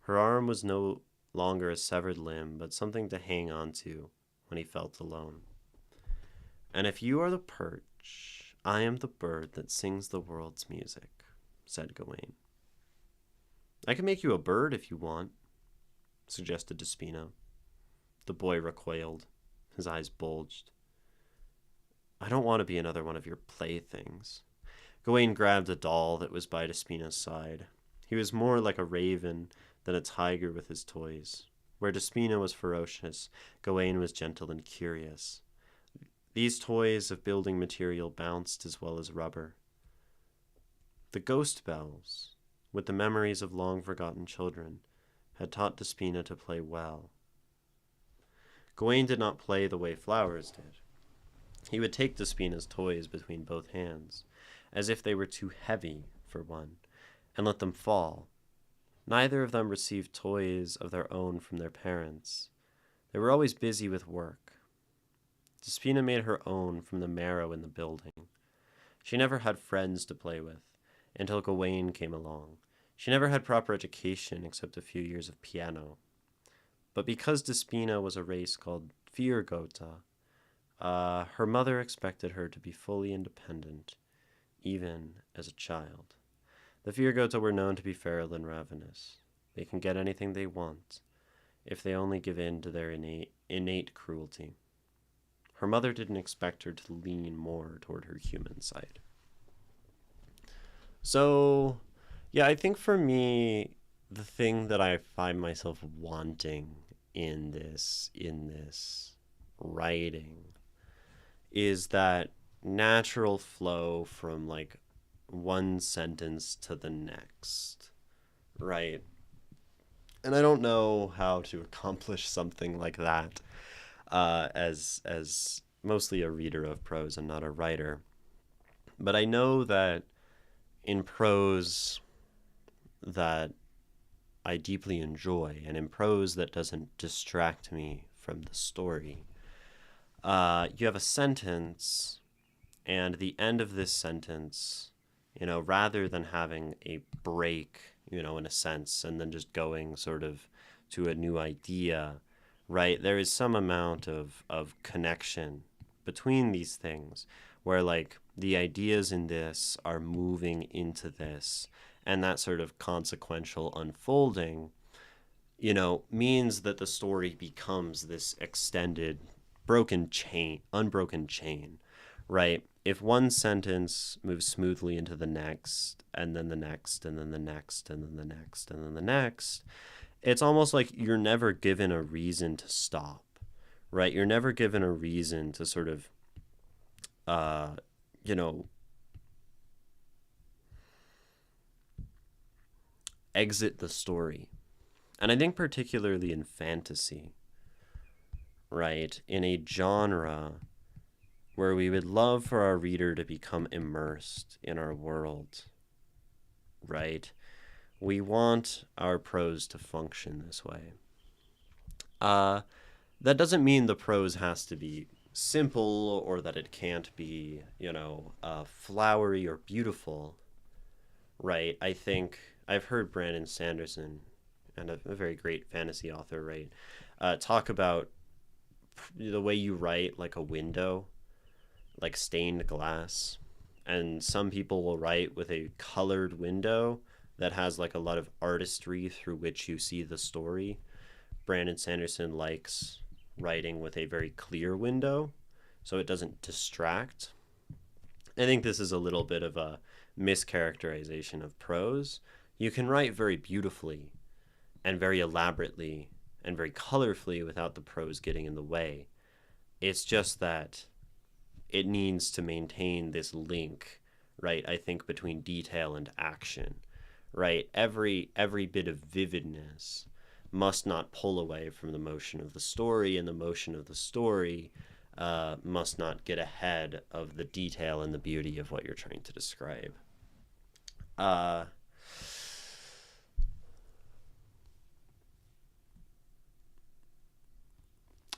Her arm was no longer a severed limb, but something to hang on to when he felt alone. And if you are the perch, I am the bird that sings the world's music, said Gawain. I can make you a bird if you want, suggested Despina. The boy recoiled. His eyes bulged. I don't want to be another one of your playthings. Gawain grabbed a doll that was by Despina's side. He was more like a raven than a tiger with his toys. Where Despina was ferocious, Gawain was gentle and curious. These toys of building material bounced as well as rubber. The ghost bells, with the memories of long-forgotten children, had taught Despina to play well. Gawain did not play the way flowers did. He would take Despina's toys between both hands, as if they were too heavy for one, and let them fall. Neither of them received toys of their own from their parents. They were always busy with work. Despina made her own from the marrow in the building. She never had friends to play with, until Gawain came along. She never had proper education except a few years of piano. But because Despina was a race called Virgota, her mother expected her to be fully independent, even as a child. The Virgota were known to be feral and ravenous. They can get anything they want, if they only give in to their innate cruelty. Her mother didn't expect her to lean more toward her human side. So, yeah, I think for me, the thing that I find myself wanting in this writing is that natural flow from like one sentence to the next, right? And I don't know how to accomplish something like that as mostly a reader of prose and not a writer. But I know that in prose that I deeply enjoy, and in prose that doesn't distract me from the story, you have a sentence, and the end of this sentence, rather than having a break, in a sense, and then just going sort of to a new idea, right? There is some amount of connection between these things where, like, the ideas in this are moving into this, and that sort of consequential unfolding, means that the story becomes this extended, unbroken chain, right? If one sentence moves smoothly into the next, and then the next, and then the next, and then the next, and then the next, it's almost like you're never given a reason to stop, right? You're never given a reason to sort of, uh, you know, exit the story. And I think particularly in fantasy, right? In a genre where we would love for our reader to become immersed in our world, right? We want our prose to function this way. That doesn't mean the prose has to be simple or that it can't be, flowery or beautiful, right? I think I've heard Brandon Sanderson, and a very great fantasy author, right, talk about the way you write like a window, like stained glass. And some people will write with a colored window that has like a lot of artistry through which you see the story. Brandon Sanderson likes writing with a very clear window so it doesn't distract. I think this is a little bit of a mischaracterization of prose. You can write very beautifully and very elaborately and very colorfully without the prose getting in the way. It's just that it needs to maintain this link, right? I think between detail and action, right? Every bit of vividness must not pull away from the motion of the story, and the motion of the story must not get ahead of the detail and the beauty of what you're trying to describe.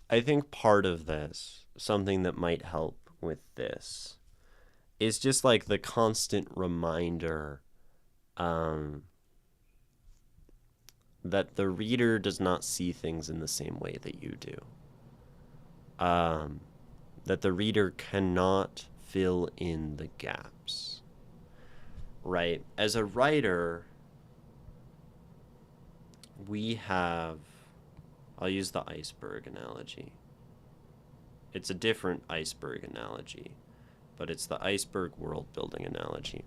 I think part of this, something that might help with this, is just like the constant reminder that the reader does not see things in the same way that you do. That the reader cannot fill in the gaps, right? As a writer, I'll use the iceberg analogy. It's a different iceberg analogy, but it's the iceberg world building analogy.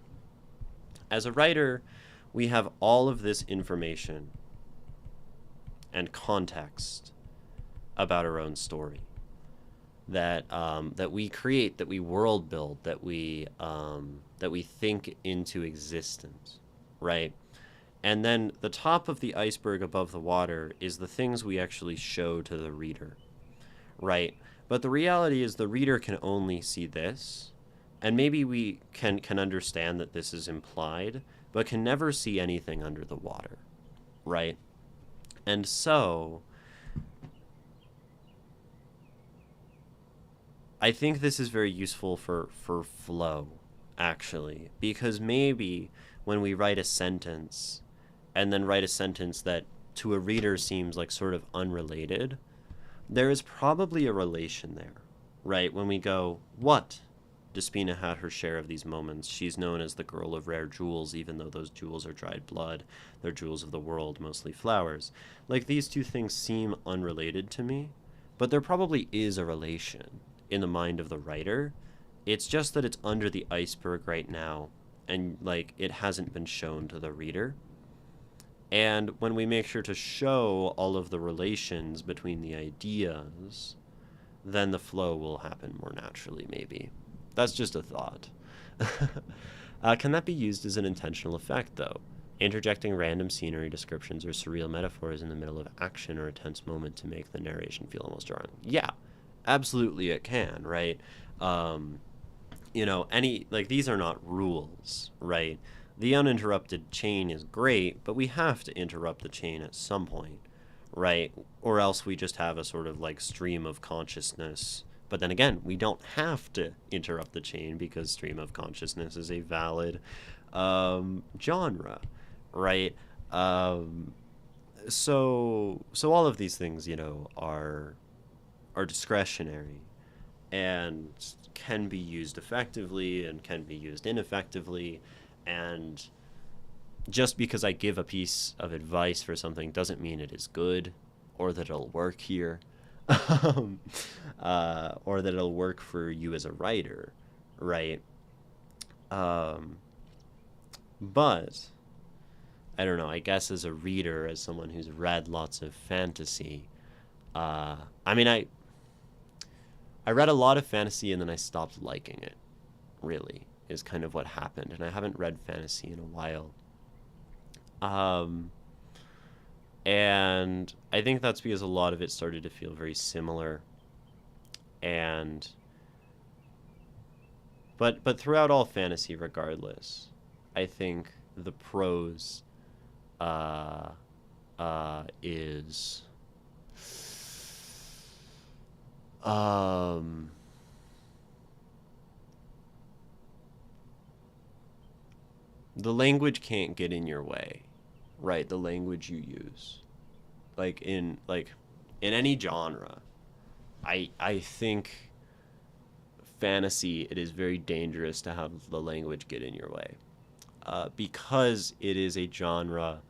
As a writer, we have all of this information and context about our own story that we create, that we world build, that we think into existence, right? And then the top of the iceberg above the water is the things we actually show to the reader, right? But the reality is the reader can only see this, and maybe we can understand that this is implied, but can never see anything under the water, right? And so I think this is very useful for flow, actually, because maybe when we write a sentence and then write a sentence that to a reader seems like sort of unrelated, there is probably a relation there, right? When we go, what? Despina had her share of these moments. She's known as the girl of rare jewels, even though those jewels are dried blood. They're jewels of the world, mostly flowers. Like, these two things seem unrelated to me, but there probably is a relation in the mind of the writer. It's just that it's under the iceberg right now, and, like, it hasn't been shown to the reader. And when we make sure to show all of the relations between the ideas, then the flow will happen more naturally, maybe. That's just a thought. Can that be used as an intentional effect, though? Interjecting random scenery descriptions or surreal metaphors in the middle of action or a tense moment to make the narration feel almost jarring. Yeah, absolutely it can, right? any, like, these are not rules, right? The uninterrupted chain is great, but we have to interrupt the chain at some point, right? Or else we just have a sort of like stream of consciousness. But then again, we don't have to interrupt the chain because stream of consciousness is a valid genre, right? Um, so all of these things, are discretionary and can be used effectively and can be used ineffectively. And just because I give a piece of advice for something doesn't mean it is good or that it'll work here, um, or that it'll work for you as a writer, right? Um, but I don't know. I guess as a reader, as someone who's read lots of fantasy, uh, I mean, I read a lot of fantasy and then I stopped liking it. Really, is kind of what happened, and I haven't read fantasy in a while. Um, and I think that's because a lot of it started to feel very similar, and but throughout all fantasy, regardless, I think the prose uh, is um the language can't get in your way, right? The language you use, like in any genre, I think fantasy, it is very dangerous to have the language get in your way, because it is a genre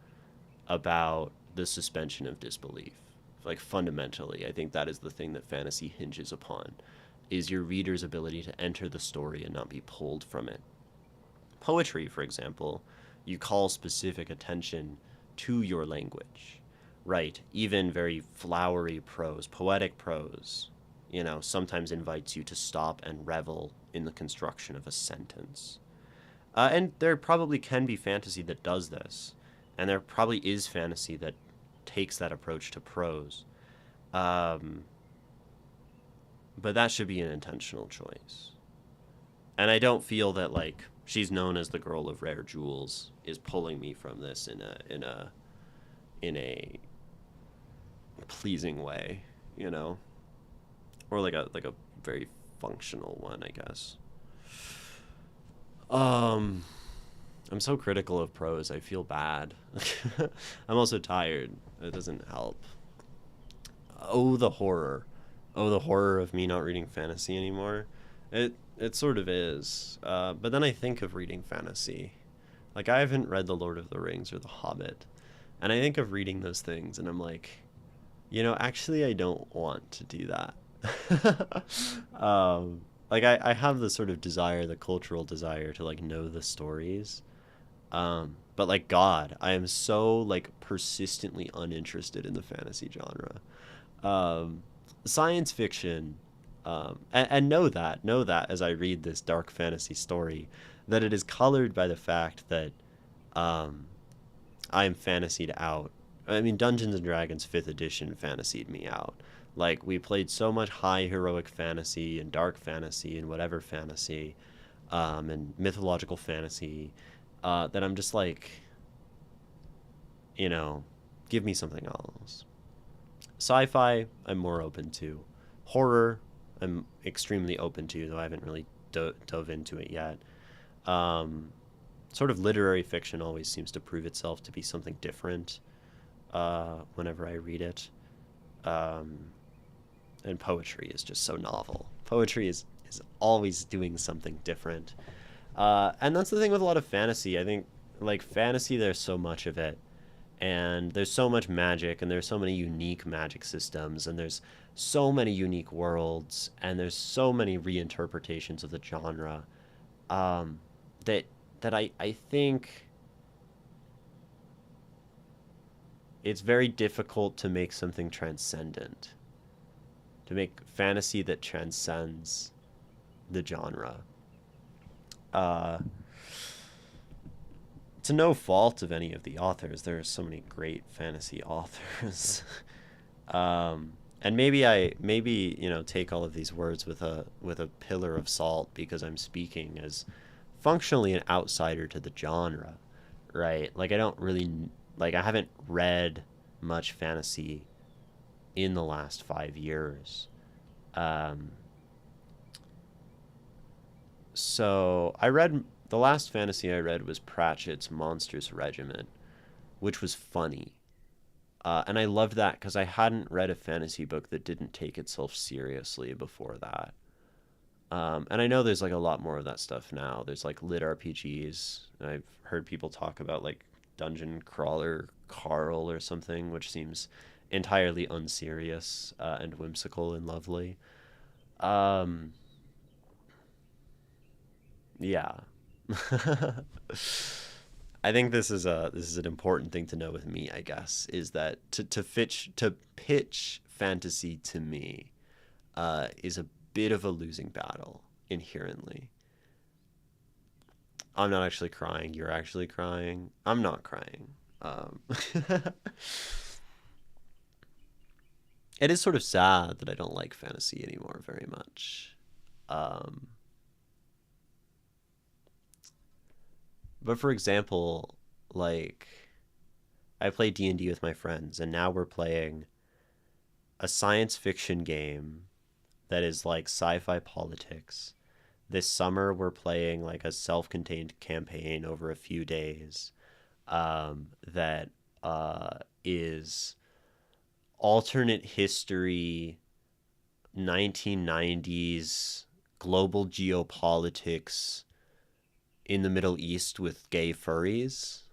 about the suspension of disbelief. Like, fundamentally, I think that is the thing that fantasy hinges upon, is your reader's ability to enter the story and not be pulled from it. Poetry, for example, you call specific attention to your language, right? Even very flowery prose, poetic prose, sometimes invites you to stop and revel in the construction of a sentence. And there probably can be fantasy that does this, and there probably is fantasy that takes that approach to prose. Um, but that should be an intentional choice. And I don't feel that, like, she's known as the girl of rare jewels is pulling me from this in a pleasing way, or like a very functional one, I guess. Um, I'm so critical of prose. I feel bad. I'm also tired. It doesn't help. Oh, the horror. Oh, the horror of me not reading fantasy anymore. It sort of is. But then I think of reading fantasy. Like, I haven't read The Lord of the Rings or The Hobbit. And I think of reading those things and I'm like, actually, I don't want to do that. Like, I have the sort of desire, the cultural desire to, like, know the stories. But, like, God, I am so, like, persistently uninterested in the fantasy genre. Um, Science fiction, and know that as I read this dark fantasy story, that it is colored by the fact that um, I am fantasied out. I mean, Dungeons and Dragons 5th edition fantasied me out. Like, we played so much high heroic fantasy and dark fantasy and whatever fantasy, and mythological fantasy, that I'm just like, you know, give me something else. Sci-fi, I'm more open to. Horror, I'm extremely open to, though I haven't really dove into it yet. Um, Sort of literary fiction always seems to prove itself to be something different, whenever I read it. Um, and poetry is just so novel. Poetry is always doing something different. And that's the thing with a lot of fantasy. I think, like, fantasy, there's so much of it. And there's so much magic, and there's so many unique magic systems, and there's so many unique worlds, and there's so many reinterpretations of the genre, um, that I think it's very difficult to make something transcendent, to make fantasy that transcends the genre. Uh, to no fault of any of the authors, there are so many great fantasy authors. And maybe take all of these words with a pillar of salt because I'm speaking as functionally an outsider to the genre, right? Like I don't really like I haven't read much fantasy in the last 5 years. Um, so I read the last fantasy I read was Pratchett's Monsters Regiment, which was funny. And I loved that because I hadn't read a fantasy book that didn't take itself seriously before that. And I know there's like a lot more of that stuff now. There's like lit RPGs. I've heard people talk about like Dungeon Crawler Carl or something, which seems entirely unserious and whimsical and lovely. Um, yeah. I think this is an important thing to know with me, I guess, is that to pitch fantasy to me is a bit of a losing battle inherently. I'm not actually crying. You're actually crying. I'm not crying. Um, it is sort of sad that I don't like fantasy anymore very much. Um, but for example, like I play D&D with my friends, and now we're playing a science fiction game that is like sci-fi politics. This summer we're playing like a self-contained campaign over a few days that is alternate history, 1990s global geopolitics in the Middle East with gay furries.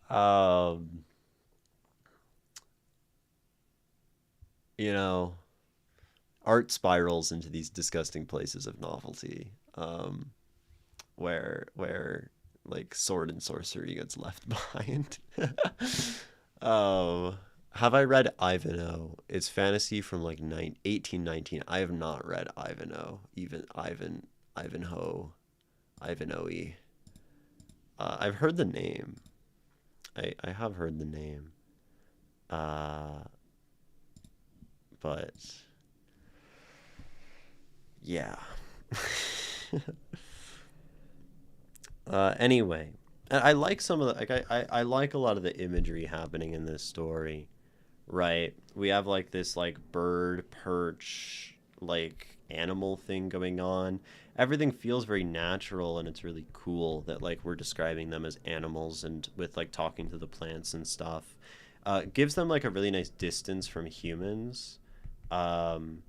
um, you know, art spirals into these disgusting places of novelty, where like sword and sorcery gets left behind. um, have I read Ivanhoe? It's fantasy from like 1819. I have not read Ivanhoe. Even Ivanhoe, Ivanhoe. I've heard the name. I have heard the name. Uh, but yeah. Anyway, I like some of the like I like a lot of the imagery happening in this story, right? We have like this like bird perch like animal thing going on. Everything feels very natural and it's really cool that like we're describing them as animals and with like talking to the plants and stuff. Gives them like a really nice distance from humans. Um,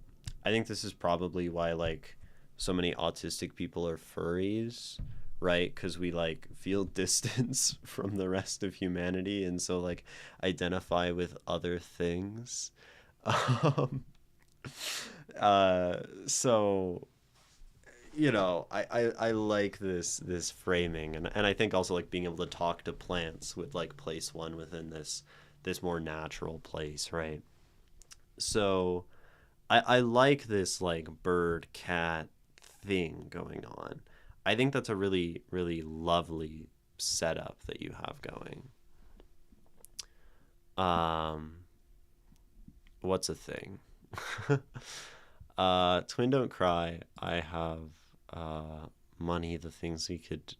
I think this is probably why like so many autistic people are furries, right? Because we like feel distance from the rest of humanity and so like identify with other things. Um, so I like this framing and I think also like being able to talk to plants would like place one within this more natural place, right? So I like this like bird cat thing going on. I think that's a really, really lovely setup that you have going. Um, what's a thing? Twin Don't Cry. I have uh, money, the things we could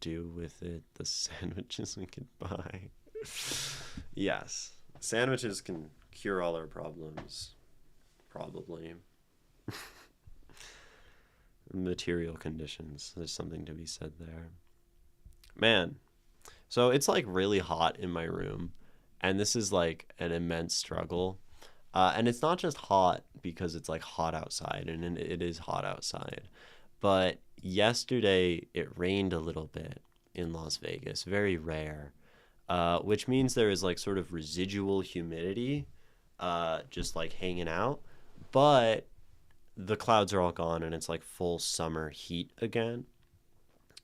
do with it, the sandwiches we could buy. Yes, sandwiches can cure all our problems, probably. Material conditions. There's something to be said there. Man, so it's like really hot in my room, and this is like an immense struggle. And it's not just hot because it's like hot outside, and it is hot outside. But yesterday it rained a little bit in Las Vegas, very rare, which means there is like sort of residual humidity just like hanging out. But the clouds are all gone, and it's like full summer heat again,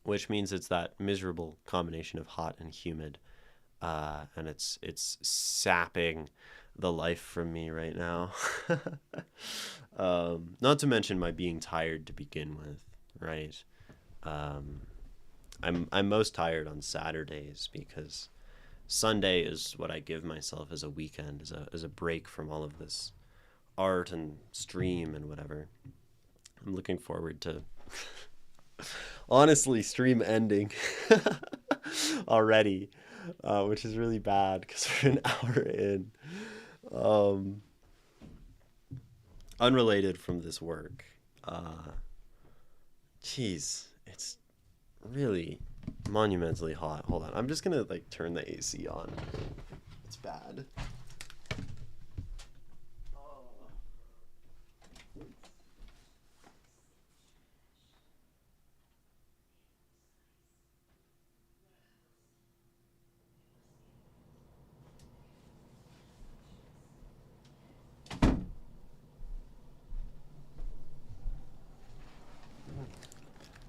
which means it's that miserable combination of hot and humid, and it's sapping the life from me right now. Not to mention my being tired to begin with, right? Um, I'm most tired on Saturdays because Sunday is what I give myself as a weekend, as a break from all of this art and stream and whatever. I'm looking forward to honestly stream ending already, which is really bad because we're an hour in. Um, Unrelated from this work. Uh, Jeez, it's really monumentally hot. Hold on, I'm just gonna like turn the AC on. It's bad.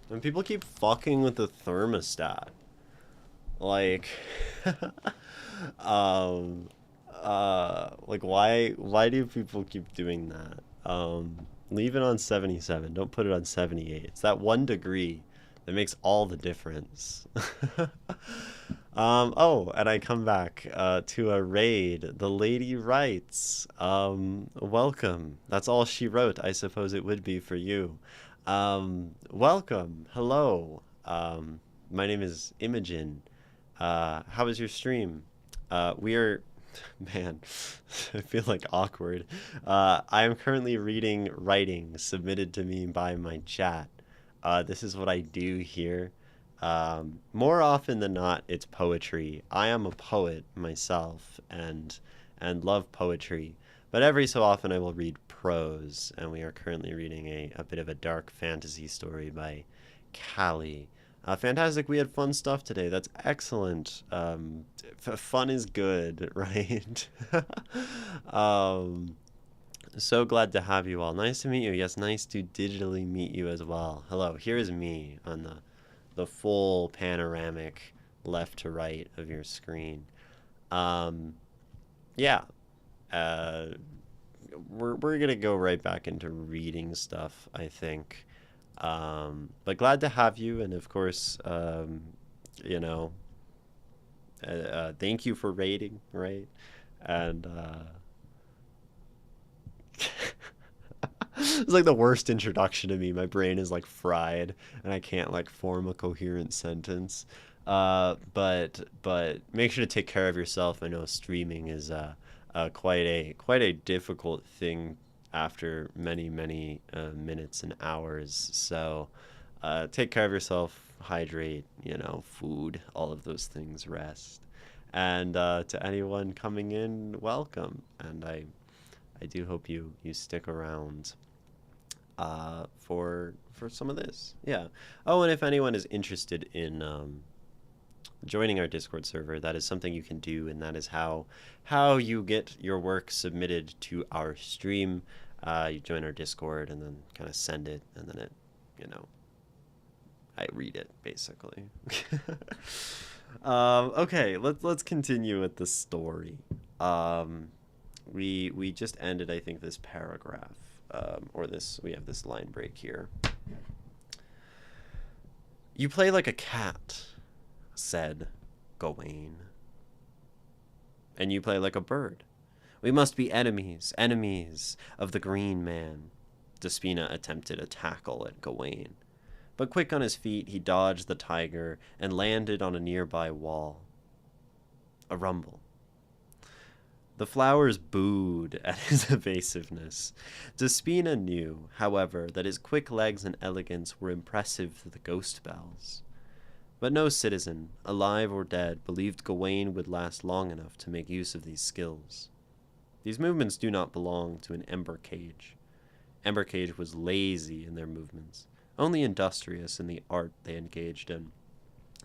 When people keep fucking with the thermostat, like, um, like why do people keep doing that? Leave it on 77. Don't put it on 78. It's that 1 degree that makes all the difference. Oh, and I come back to a raid. The lady writes, welcome. That's all she wrote. I suppose it would be for you. Welcome. Hello. My name is Imogen. How was your stream? We are, man, I feel like awkward. I am currently reading writing submitted to me by my chat. This is what I do here. More often than not, it's poetry. I am a poet myself and love poetry, but every so often I will read prose, and we are currently reading a bit of a dark fantasy story by Callie. Fantastic. We had fun stuff today. That's excellent. Fun is good, right? um, so glad to have you all. Nice to meet you. Yes, nice to digitally meet you as well. Hello. Here is me on the full panoramic left to right of your screen. Um, yeah. Uh, we're gonna go right back into reading stuff, I think. But glad to have you, and of course, you know, thank you for rating, right? And it's like the worst introduction to me. My brain is like fried, and I can't like form a coherent sentence. But make sure to take care of yourself. I know streaming is quite a difficult thing after many minutes and hours. So take care of yourself, hydrate, food, all of those things, rest. And to anyone coming in, welcome. And I do hope you stick around for some of this. Yeah. Oh, and if anyone is interested in joining our Discord server, that is something you can do, and that is how you get your work submitted to our stream. You join our Discord and then kind of send it, and then I read it basically. Okay, let's continue with the story. We just ended, I think, this paragraph, or this we have this line break here. You play like a cat, said Gawain. And you play like a bird. We must be enemies of the Green Man. Despina attempted a tackle at Gawain, but quick on his feet, he dodged the tiger and landed on a nearby wall. A rumble. The flowers booed at his evasiveness. Despina knew, however, that his quick legs and elegance were impressive to the ghost bells. But no citizen, alive or dead, believed Gawain would last long enough to make use of these skills. These movements do not belong to an Ember Cage. Ember Cage was lazy in their movements, only industrious in the art they engaged in.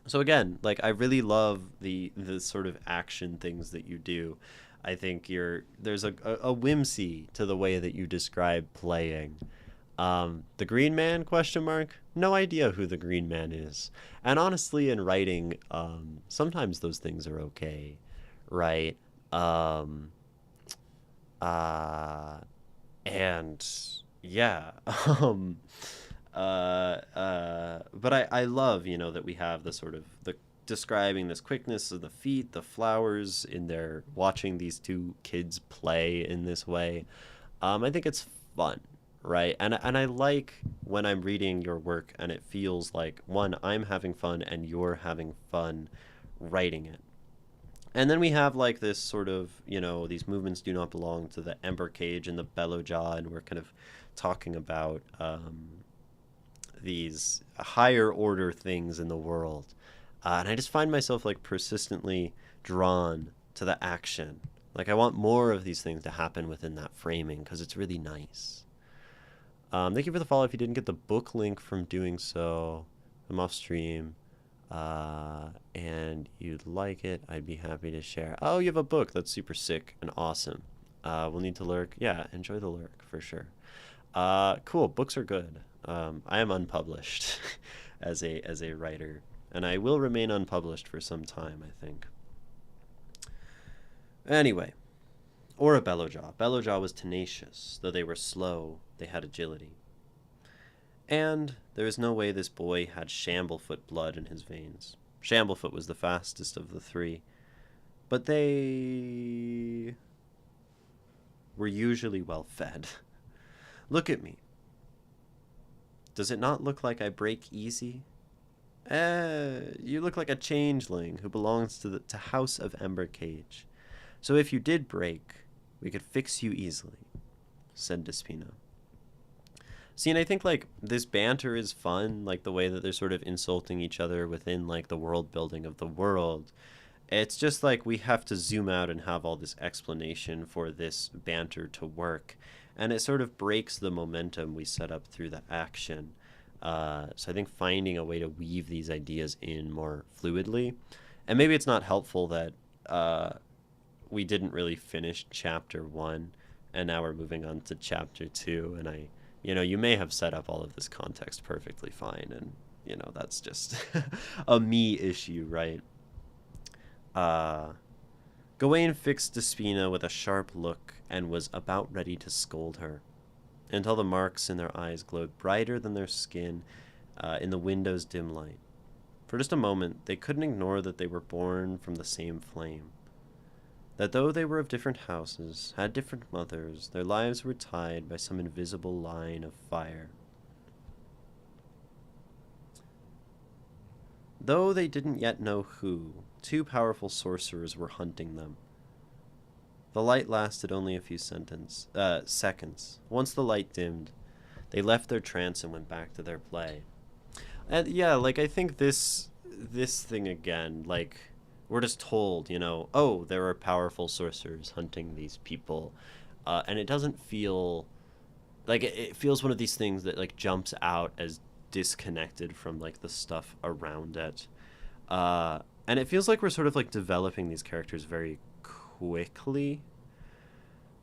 So again, like, I really love the sort of action things that you do. I think there's a whimsy to the way that you describe playing. The Green Man, question mark? No idea who the Green Man is. And honestly, in writing, sometimes those things are okay, right? And yeah, but I love, that we have the sort of describing this quickness of the feet, the flowers in there, watching these two kids play in this way. I think it's fun, right? And I like when I'm reading your work and it feels like one, I'm having fun and you're having fun writing it. And then we have like this sort of, these movements do not belong to the Ember Cage and the Bellojaw, and we're kind of talking about these higher order things in the world. And I just find myself like persistently drawn to the action. Like I want more of these things to happen within that framing because it's really nice. Thank you for the follow. If you didn't get the book link from doing so, I'm off stream. And you'd like it, I'd be happy to share. Oh, you have a book. That's super sick and awesome. We'll need to lurk. Yeah, enjoy the lurk for sure. Cool. Books are good. I am unpublished as a writer, and I will remain unpublished for some time, I think. Anyway, or a Bellojaw. Bellojaw was tenacious. Though they were slow, they had agility. And there is no way this boy had Shamblefoot blood in his veins. Shamblefoot was the fastest of the three, but they were usually well fed. Look at me. Does it not look like I break easy? You look like a changeling who belongs to the House of Embercage. So if you did break, we could fix you easily, said Despina. See, and I think, like, this banter is fun, like, the way that they're sort of insulting each other within, like, the world building of the world. It's just, like, we have to zoom out and have all this explanation for this banter to work. And it sort of breaks the momentum we set up through the action. So I think finding a way to weave these ideas in more fluidly. And maybe it's not helpful that we didn't really finish chapter 1, and now we're moving on to chapter 2, and you may have set up all of this context perfectly fine, and, that's just a me issue, right? Gawain fixed Despina with a sharp look and was about ready to scold her, until the marks in their eyes glowed brighter than their skin in the window's dim light. For just a moment, they couldn't ignore that they were born from the same flame. That though they were of different houses, had different mothers, their lives were tied by some invisible line of fire. Though they didn't yet know who, two powerful sorcerers were hunting them. The light lasted only a few seconds. Once the light dimmed, they left their trance and went back to their play. And yeah, like, I think this thing again, like, we're just told, oh, there are powerful sorcerers hunting these people. And it doesn't feel like it feels one of these things that, like, jumps out as disconnected from, like, the stuff around it. And it feels like we're sort of, like, developing these characters very quickly,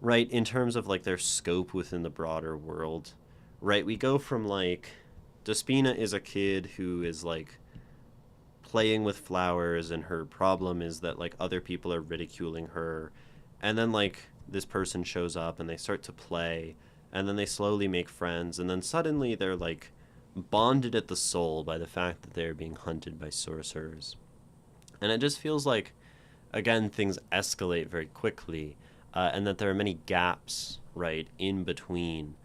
right? In terms of, like, their scope within the broader world, right? We go from, like, Despina is a kid who is, like, playing with flowers, and her problem is that, like, other people are ridiculing her, and then, like, this person shows up and they start to play, and then they slowly make friends, and then suddenly they're, like, bonded at the soul by the fact that they're being hunted by sorcerers. And it just feels like, again, things escalate very quickly, and that there are many gaps, right, in between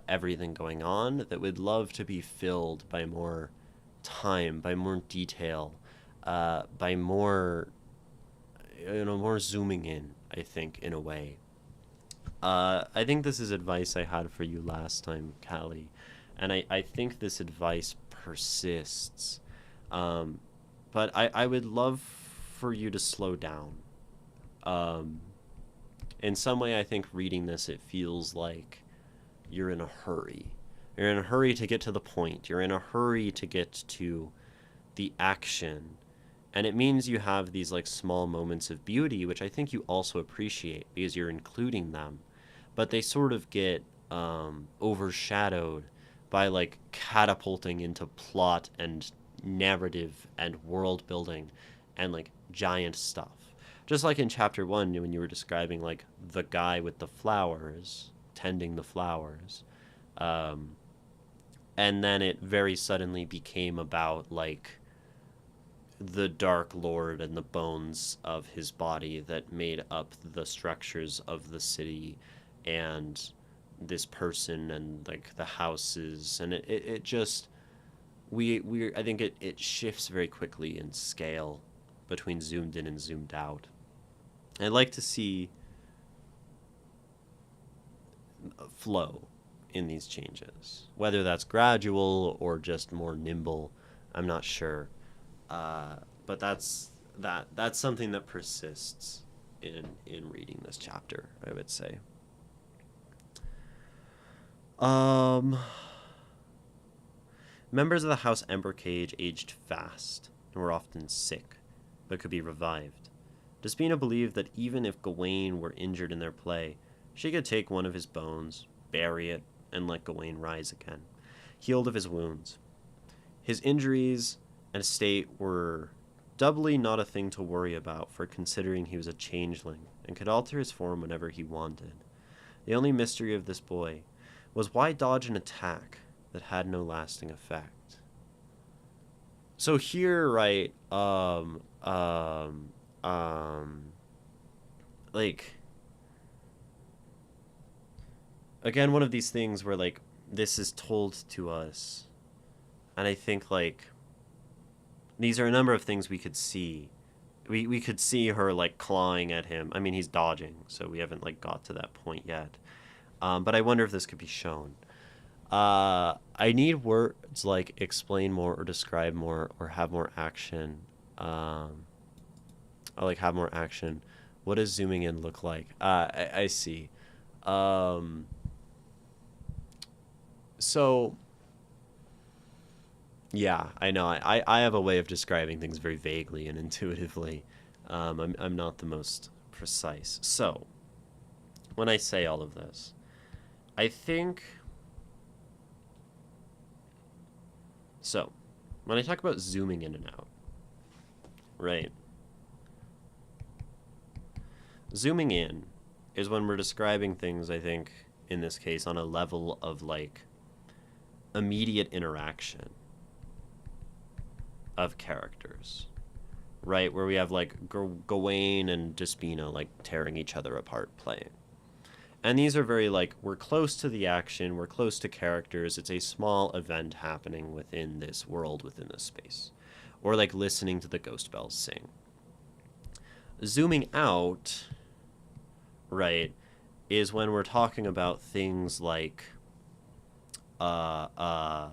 everything going on that would love to be filled by more time, by more detail, by more, more zooming in, I think, in a way. I think this is advice I had for you last time, Callie, and I think this advice persists. But I would love for you to slow down. In some way, I think reading this, it feels like you're in a hurry. You're in a hurry to get to the point. You're in a hurry to get to the action. And it means you have these, like, small moments of beauty, which I think you also appreciate because you're including them. But they sort of get overshadowed by, like, catapulting into plot and narrative and world building and, like, giant stuff. Just like in chapter 1 when you were describing, like, the guy with the flowers, tending the flowers. And then it very suddenly became about, like, the Dark Lord and the bones of his body that made up the structures of the city and this person and like the houses, and it just we I think it shifts very quickly in scale between zoomed in and zoomed out. I'd like to see flow in these changes, whether that's gradual or just more nimble. I'm not sure, but that's something that persists in reading this chapter, I would say. Members of the House Embercage aged fast and were often sick, but could be revived. Despina believed that even if Gawain were injured in their play, she could take one of his bones, bury it, and let Gawain rise again, healed of his wounds. His injuries and state were doubly not a thing to worry about, for considering he was a changeling and could alter his form whenever he wanted. The only mystery of this boy was why dodge an attack that had no lasting effect. So here, right, like, again, one of these things where, like, this is told to us, and I think, like, these are a number of things we could see. We could see her, like, clawing at him. I mean, he's dodging, so we haven't, like, got to that point yet. But I wonder if this could be shown. I need words like explain more or describe more or have more action. I like have more action. What does zooming in look like? I see. So, yeah, I know. I have a way of describing things very vaguely and intuitively. I'm not the most precise. So, when I say all of this, I think... So, when I talk about zooming in and out, right? Zooming in is when we're describing things, I think, in this case, on a level of, like, immediate interaction of characters, right? Where we have, like, Gawain and Despina, like, tearing each other apart playing. And these are very, like, we're close to the action, we're close to characters, it's a small event happening within this world, within this space. Or, like, listening to the ghost bells sing. Zooming out, right, is when we're talking about things like the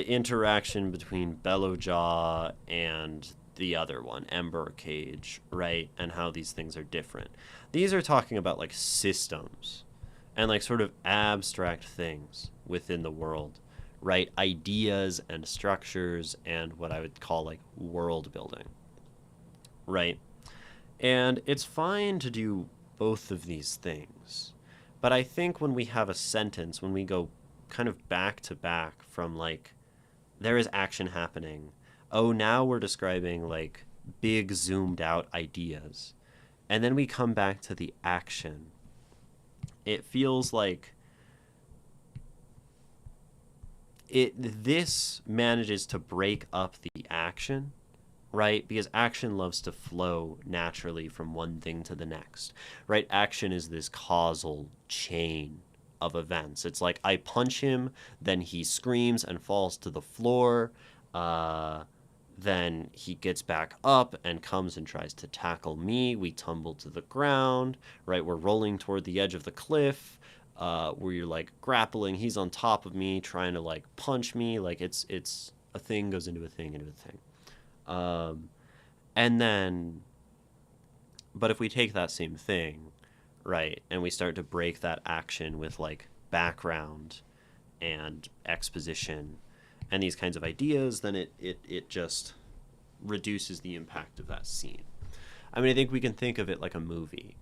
interaction between Bellowjaw and the other one, Embercage, right? And how these things are different. These are talking about, like, systems and, like, sort of abstract things within the world, right? Ideas and structures and what I would call, like, world building, right? And it's fine to do both of these things. But I think when we have a sentence, when we go kind of back to back from, like, there is action happening, oh, now we're describing, like, big zoomed out ideas, and then we come back to the action, it feels like this manages to break up the action, right? Because action loves to flow naturally from one thing to the next, right? Action is this causal chain of events. It's like I punch him, then he screams and falls to the floor, then he gets back up and comes and tries to tackle me. We tumble to the ground, right? We're rolling toward the edge of the cliff, where you're, like, grappling. He's on top of me trying to, like, punch me. Like, it's a thing goes into a thing into a thing. And then, but if we take that same thing, right, and we start to break that action with, like, background and exposition and these kinds of ideas, then it just reduces the impact of that scene. I mean, I think we can think of it like a movie,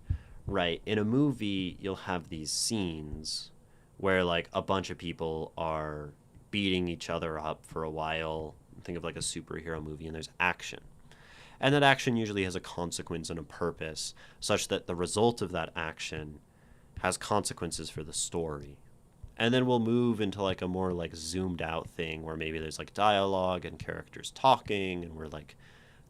right? In a movie, you'll have these scenes where, like, a bunch of people are beating each other up for a while. Think of, like, a superhero movie, and there's action. And that action usually has a consequence and a purpose, such that the result of that action has consequences for the story. And then we'll move into like a more like zoomed out thing where maybe there's like dialogue and characters talking and we're like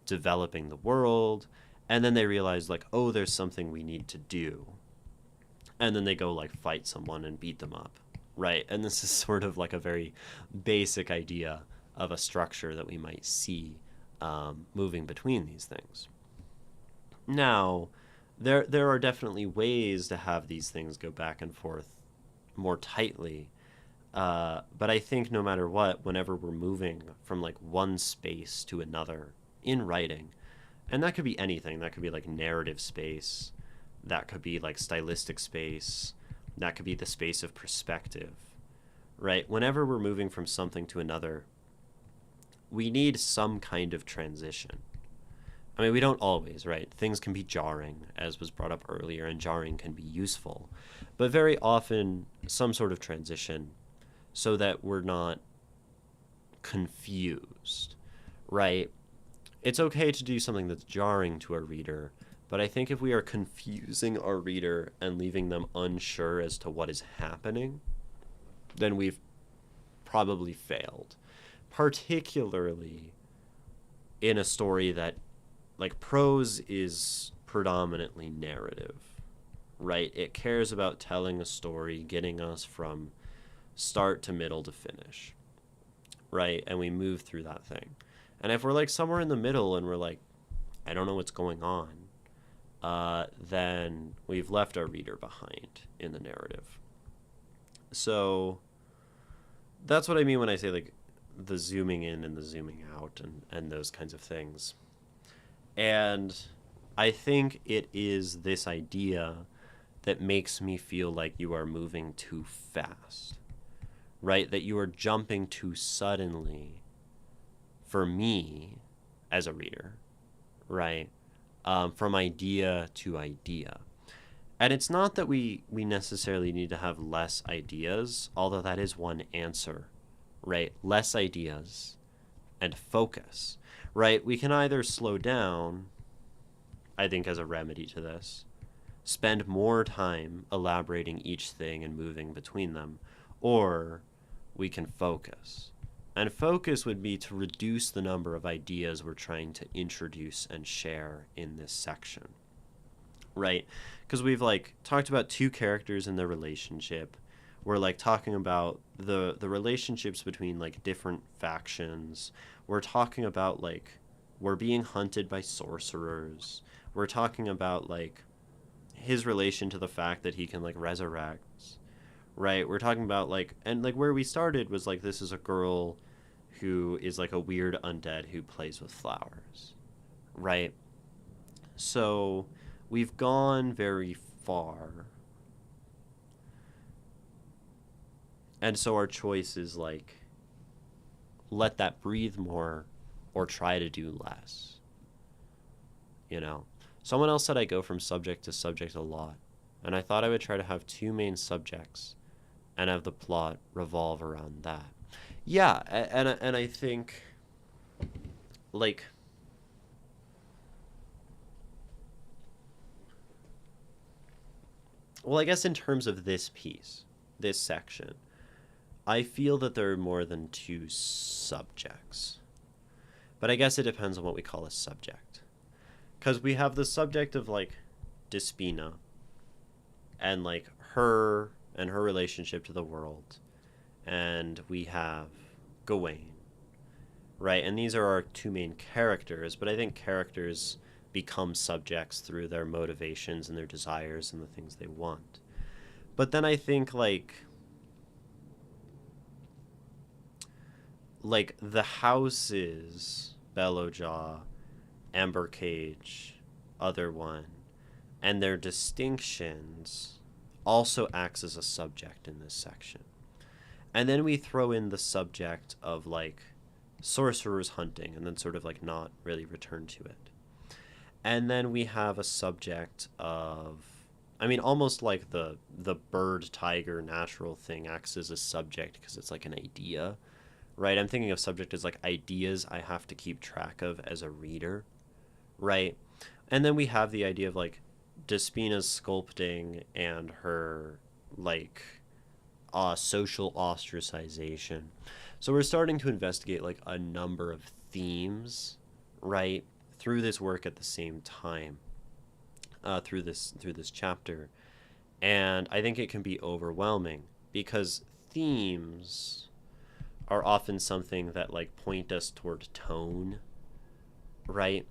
developing the world. And then they realize like, oh, there's something we need to do. And then they go like fight someone and beat them up. Right. And this is sort of like a very basic idea of a structure that we might see moving between these things. Now, there are definitely ways to have these things go back and forth more tightly. But I think no matter what, whenever we're moving from like one space to another in writing, and that could be anything, that could be like narrative space, that could be like stylistic space, that could be the space of perspective, right? Whenever we're moving from something to another, we need some kind of transition. I mean, we don't always, right? Things can be jarring, as was brought up earlier, and jarring can be useful. But very often, some sort of transition so that we're not confused, right? It's okay to do something that's jarring to a reader, but I think if we are confusing our reader and leaving them unsure as to what is happening, then we've probably failed. Particularly in a story that, like, prose is predominantly narrative, right? It cares about telling a story, getting us from start to middle to finish, right? And we move through that thing. And if we're like somewhere in the middle and we're like, I don't know what's going on, then we've left our reader behind in the narrative. So that's what I mean when I say like the zooming in and the zooming out and those kinds of things. And I think it is this idea that makes me feel like you are moving too fast, right? That you are jumping too suddenly for me as a reader, right? From idea to idea. And it's not that we necessarily need to have less ideas, although that is one answer, right? Less ideas and focus, right? We can either slow down, I think, as a remedy to this, spend more time elaborating each thing and moving between them, or we can focus. And focus would be to reduce the number of ideas we're trying to introduce and share in this section, right? Because we've like talked about two characters and their relationship. We're like talking about the relationships between like different factions. We're talking about like we're being hunted by sorcerers. We're talking about like his relation to the fact that he can like resurrect, right? We're talking about like, and like where we started was like this is a girl who is like a weird undead who plays with flowers, right? So we've gone very far. And so our choice is like, let that breathe more or try to do less. You know? Someone else said I go from subject to subject a lot. And I thought I would try to have two main subjects and have the plot revolve around that. Yeah, and I think, like, well, I guess in terms of this piece, this section, I feel that there are more than two subjects. But I guess it depends on what we call a subject. Because we have the subject of, like, Despina and, like, her and her relationship to the world. And we have Gawain, right? And these are our two main characters, but I think characters become subjects through their motivations and their desires and the things they want. But then I think, like the houses, Bellowjaw, Ambercage, Other One, and their distinctions also acts as a subject in this section. And then we throw in the subject of like sorcerers hunting and then sort of like not really return to it. And then we have a subject of, I mean, almost like the bird tiger natural thing acts as a subject because it's like an idea, right? I'm thinking of subject as like ideas I have to keep track of as a reader, right? And then we have the idea of like Despina's sculpting and her like social ostracization. So we're starting to investigate like a number of themes, right, through this work at the same time, through this chapter, and I think it can be overwhelming because themes are often something that like point us toward tone, right?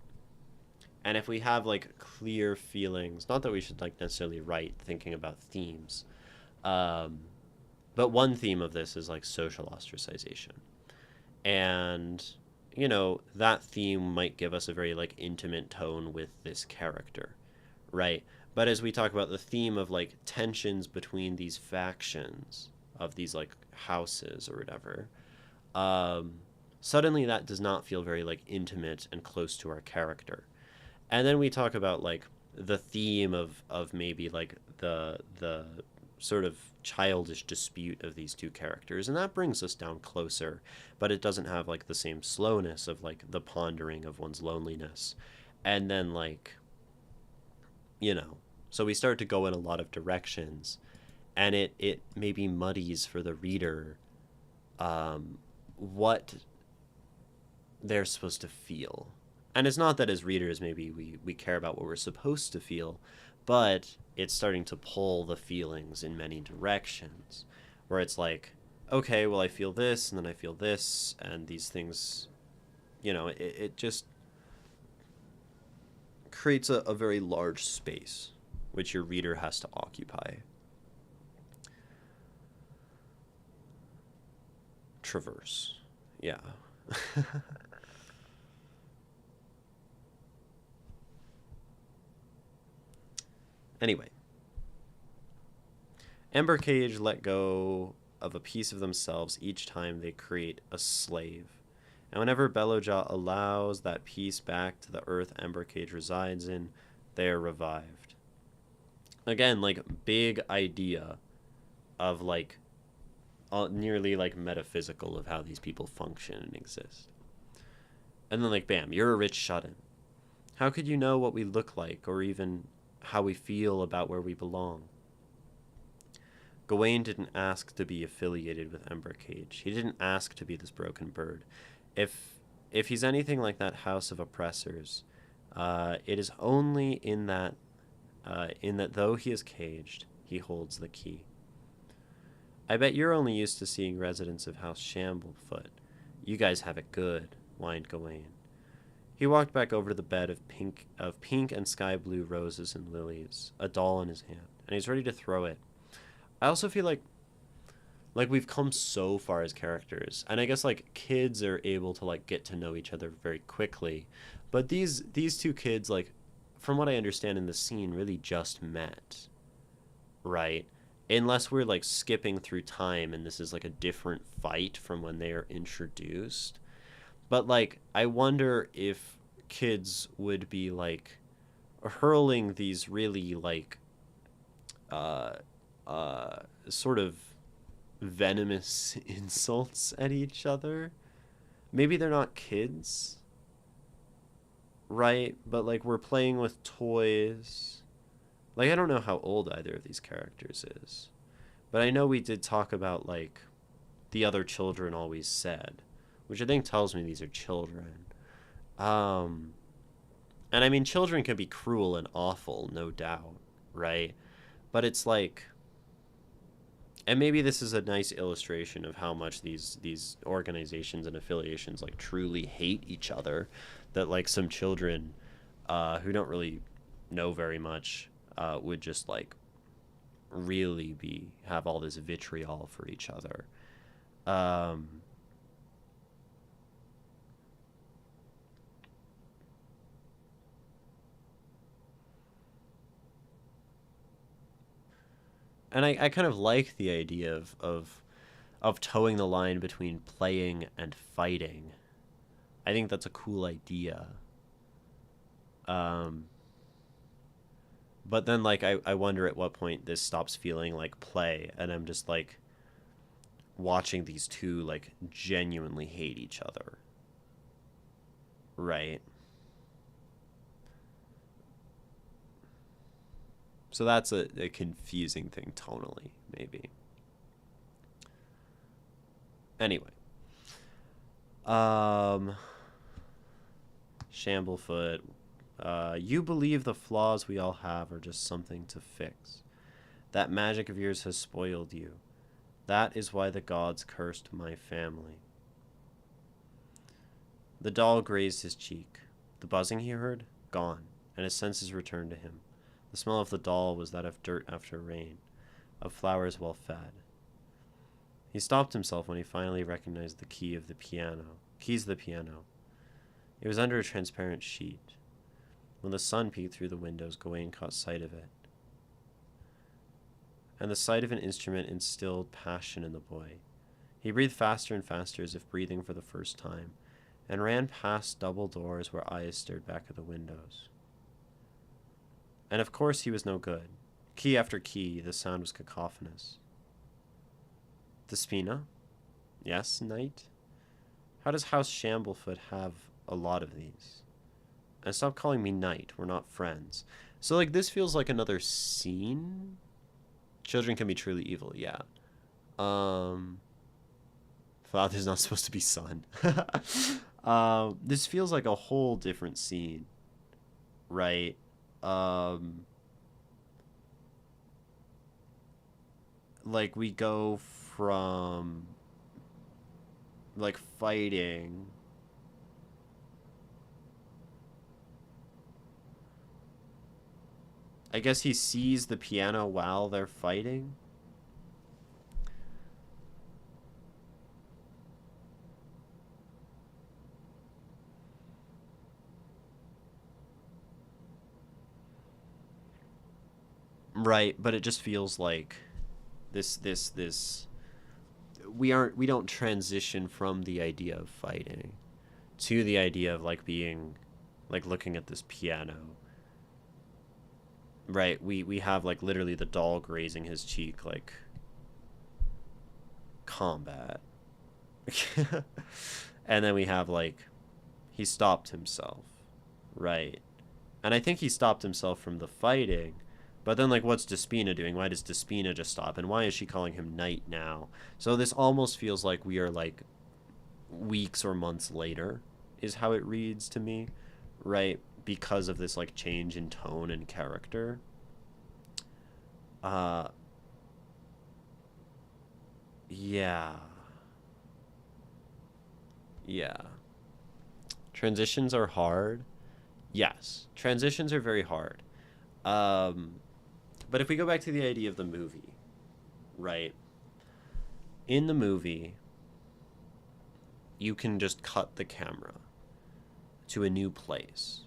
And if we have like clear feelings, not that we should like necessarily write thinking about themes, um, but one theme of this is like social ostracization. And, that theme might give us a very like intimate tone with this character, right? But as we talk about the theme of like tensions between these factions of these like houses or whatever, um, suddenly that does not feel very like intimate and close to our character. And then we talk about like the theme of maybe like the sort of childish dispute of these two characters, and that brings us down closer, but it doesn't have like the same slowness of like the pondering of one's loneliness. And then like, you know so we start to go in a lot of directions, and it maybe muddies for the reader what they're supposed to feel. And it's not that as readers maybe we care about what we're supposed to feel, but it's starting to pull the feelings in many directions, where it's like, okay, well, I feel this, and then I feel this, and these things, it just creates a very large space which your reader has to occupy. Traverse. Yeah. Anyway, Ember Cage let go of a piece of themselves each time they create a slave. And whenever Beloja allows that piece back to the earth Ember Cage resides in, they are revived. Again, like, big idea of, like, nearly, like, metaphysical of how these people function and exist. And then, like, bam, you're a rich shut-in. How could you know what we look like, or even how we feel about where we belong? Gawain didn't ask to be affiliated with Ember Cage. He didn't ask to be this broken bird. If if he's anything like that house of oppressors, it is only in that though he is caged, he holds the key. I bet you're only used to seeing residents of House Shamblefoot. You guys have it good, whined Gawain. He walked back over to the bed of pink and sky blue roses and lilies, a doll in his hand, and he's ready to throw it. I also feel like we've come so far as characters, and I guess like kids are able to like get to know each other very quickly, but these two kids, like, from what I understand in the scene, really just met, right? Unless we're like skipping through time and this is like a different fight from when they are introduced. But like I wonder if kids would be like hurling these really like uh sort of venomous insults at each other. Maybe they're not kids, right? But like we're playing with toys. Like I don't know how old either of these characters is. But I know we did talk about like the other children always said, which I think tells me these are children. Um and I mean children can be cruel and awful, no doubt, right? But it's like, and maybe this is a nice illustration of how much these organizations and affiliations like truly hate each other, that like some children who don't really know very much would just like really be have all this vitriol for each other. um and I kind of like the idea of towing the line between playing and fighting. I think that's a cool idea. um But then, like, I wonder at what point this stops feeling like play, and I'm just like watching these two like genuinely hate each other, right? So that's a confusing thing tonally, maybe. Anyway. Um, Shamblefoot. You believe the flaws we all have are just something to fix. That magic of yours has spoiled you. That is why the gods cursed my family. The doll grazed his cheek. The buzzing he heard? Gone, and his senses returned to him. The smell of the doll was that of dirt after rain, of flowers well fed. He stopped himself when he finally recognized the keys of the piano. It was under a transparent sheet. When the sun peeked through the windows, Gawain caught sight of it. And the sight of an instrument instilled passion in the boy. He breathed faster and faster as if breathing for the first time, and ran past double doors where eyes stared back at the windows. And of course he was no good. Key after key, the sound was cacophonous. Despina? Yes, knight? How does House Shamblefoot have a lot of these? And stop calling me knight, we're not friends. So, like, this feels like another scene? Children can be truly evil, yeah. Father's not supposed to be son. This feels like a whole different scene, right? Like, we go from, like, fighting. I guess he sees the piano while they're fighting. Right, but it just feels like this we don't transition from the idea of fighting to the idea of like being like looking at this piano. Right, we have like literally the doll grazing his cheek, like combat. And then we have like he stopped himself, right? And I think he stopped himself from the fighting. But then, like, what's Despina doing? Why does Despina just stop? And why is she calling him knight now? So this almost feels like we are, like, weeks or months later, is how it reads to me, right? Because of this, like, change in tone and character. Yeah. Yeah. Transitions are hard. Yes. Transitions are very hard. But if we go back to the idea of the movie, right? In the movie, you can just cut the camera to a new place.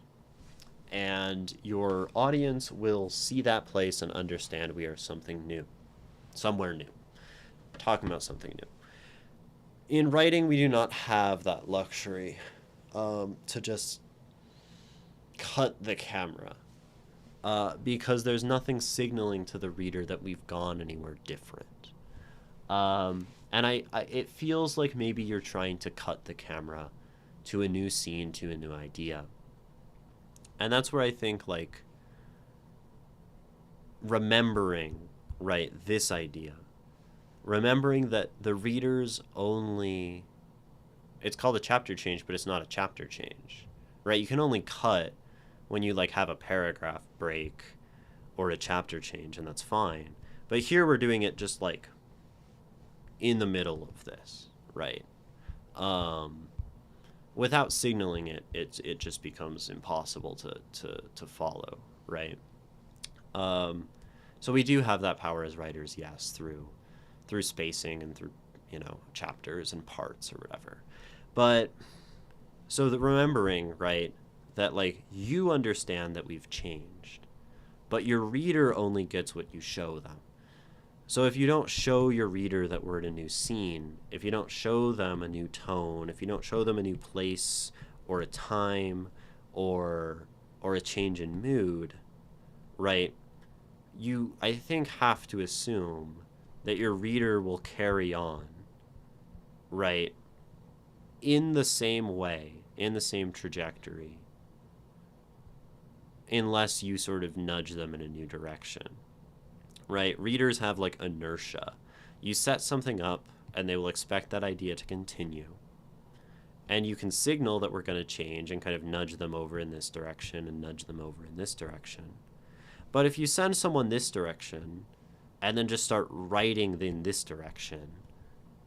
And your audience will see that place and understand we are something new. Somewhere new. Talking about something new. In writing, we do not have that luxury to just cut the camera. Because there's nothing signaling to the reader that we've gone anywhere different. And it feels like maybe you're trying to cut the camera to a new scene, to a new idea. And that's where I think, like, remembering, right, this idea. Remembering that the reader's only... It's called a chapter change, but it's not a chapter change, right? You can only cut when you like have a paragraph break or a chapter change, and that's fine. But here we're doing it just like in the middle of this, right? Without signaling it, it just becomes impossible to follow, right? So we do have that power as writers, yes, through spacing and through, you know, chapters and parts or whatever. But so the remembering, right, that like you understand that we've changed, but your reader only gets what you show them. So if you don't show your reader that we're in a new scene, if you don't show them a new tone, if you don't show them a new place or a time or a change in mood, right, you, I think, have to assume that your reader will carry on, right, in the same way, in the same trajectory, unless you sort of nudge them in a new direction, right? Readers have like inertia. You set something up and they will expect that idea to continue. And you can signal that we're going to change and kind of nudge them over in this direction and nudge them over in this direction. But if you send someone this direction and then just start writing in this direction,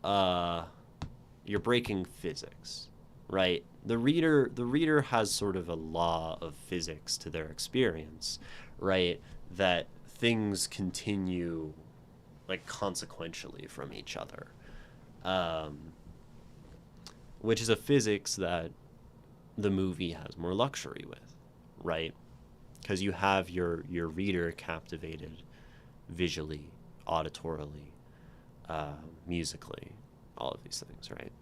you're breaking physics, right? The reader has sort of a law of physics to their experience, right? That things continue like consequentially from each other, which is a physics that the movie has more luxury with, right? Because you have your reader captivated visually, auditorily, musically, all of these things, right?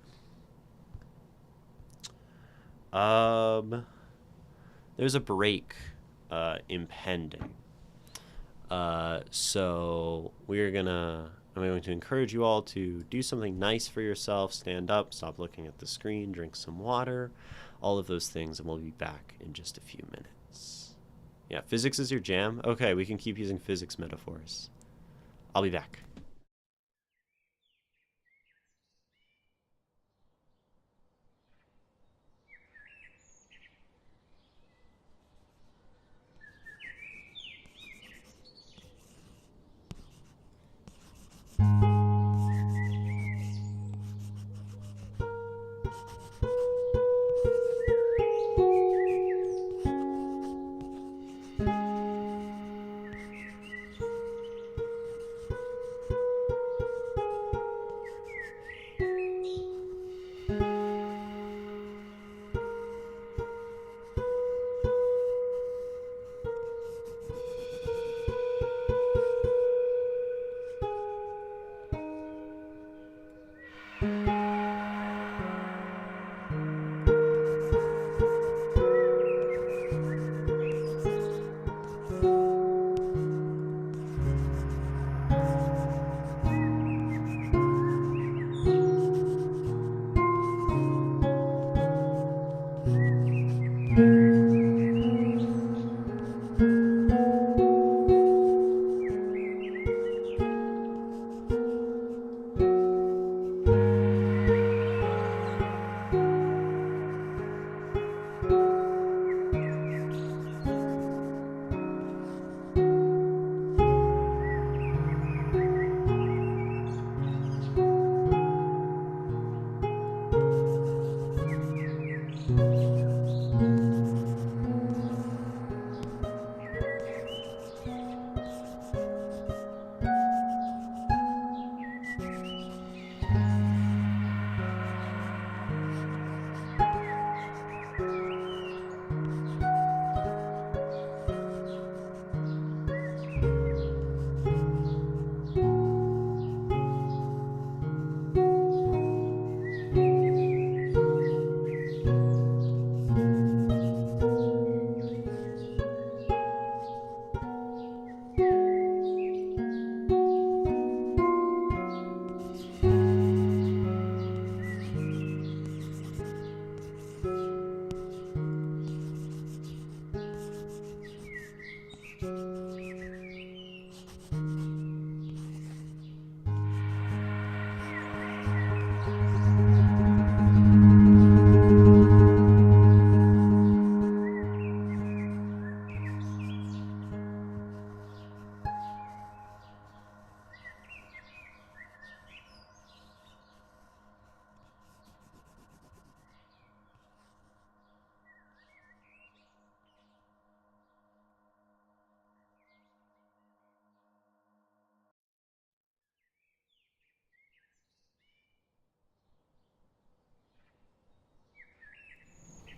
There's a break impending. So I'm going to encourage you all to do something nice for yourself, stand up, stop looking at the screen, drink some water, all of those things, and we'll be back in just a few minutes. Yeah, physics is your jam? Okay, we can keep using physics metaphors. I'll be back.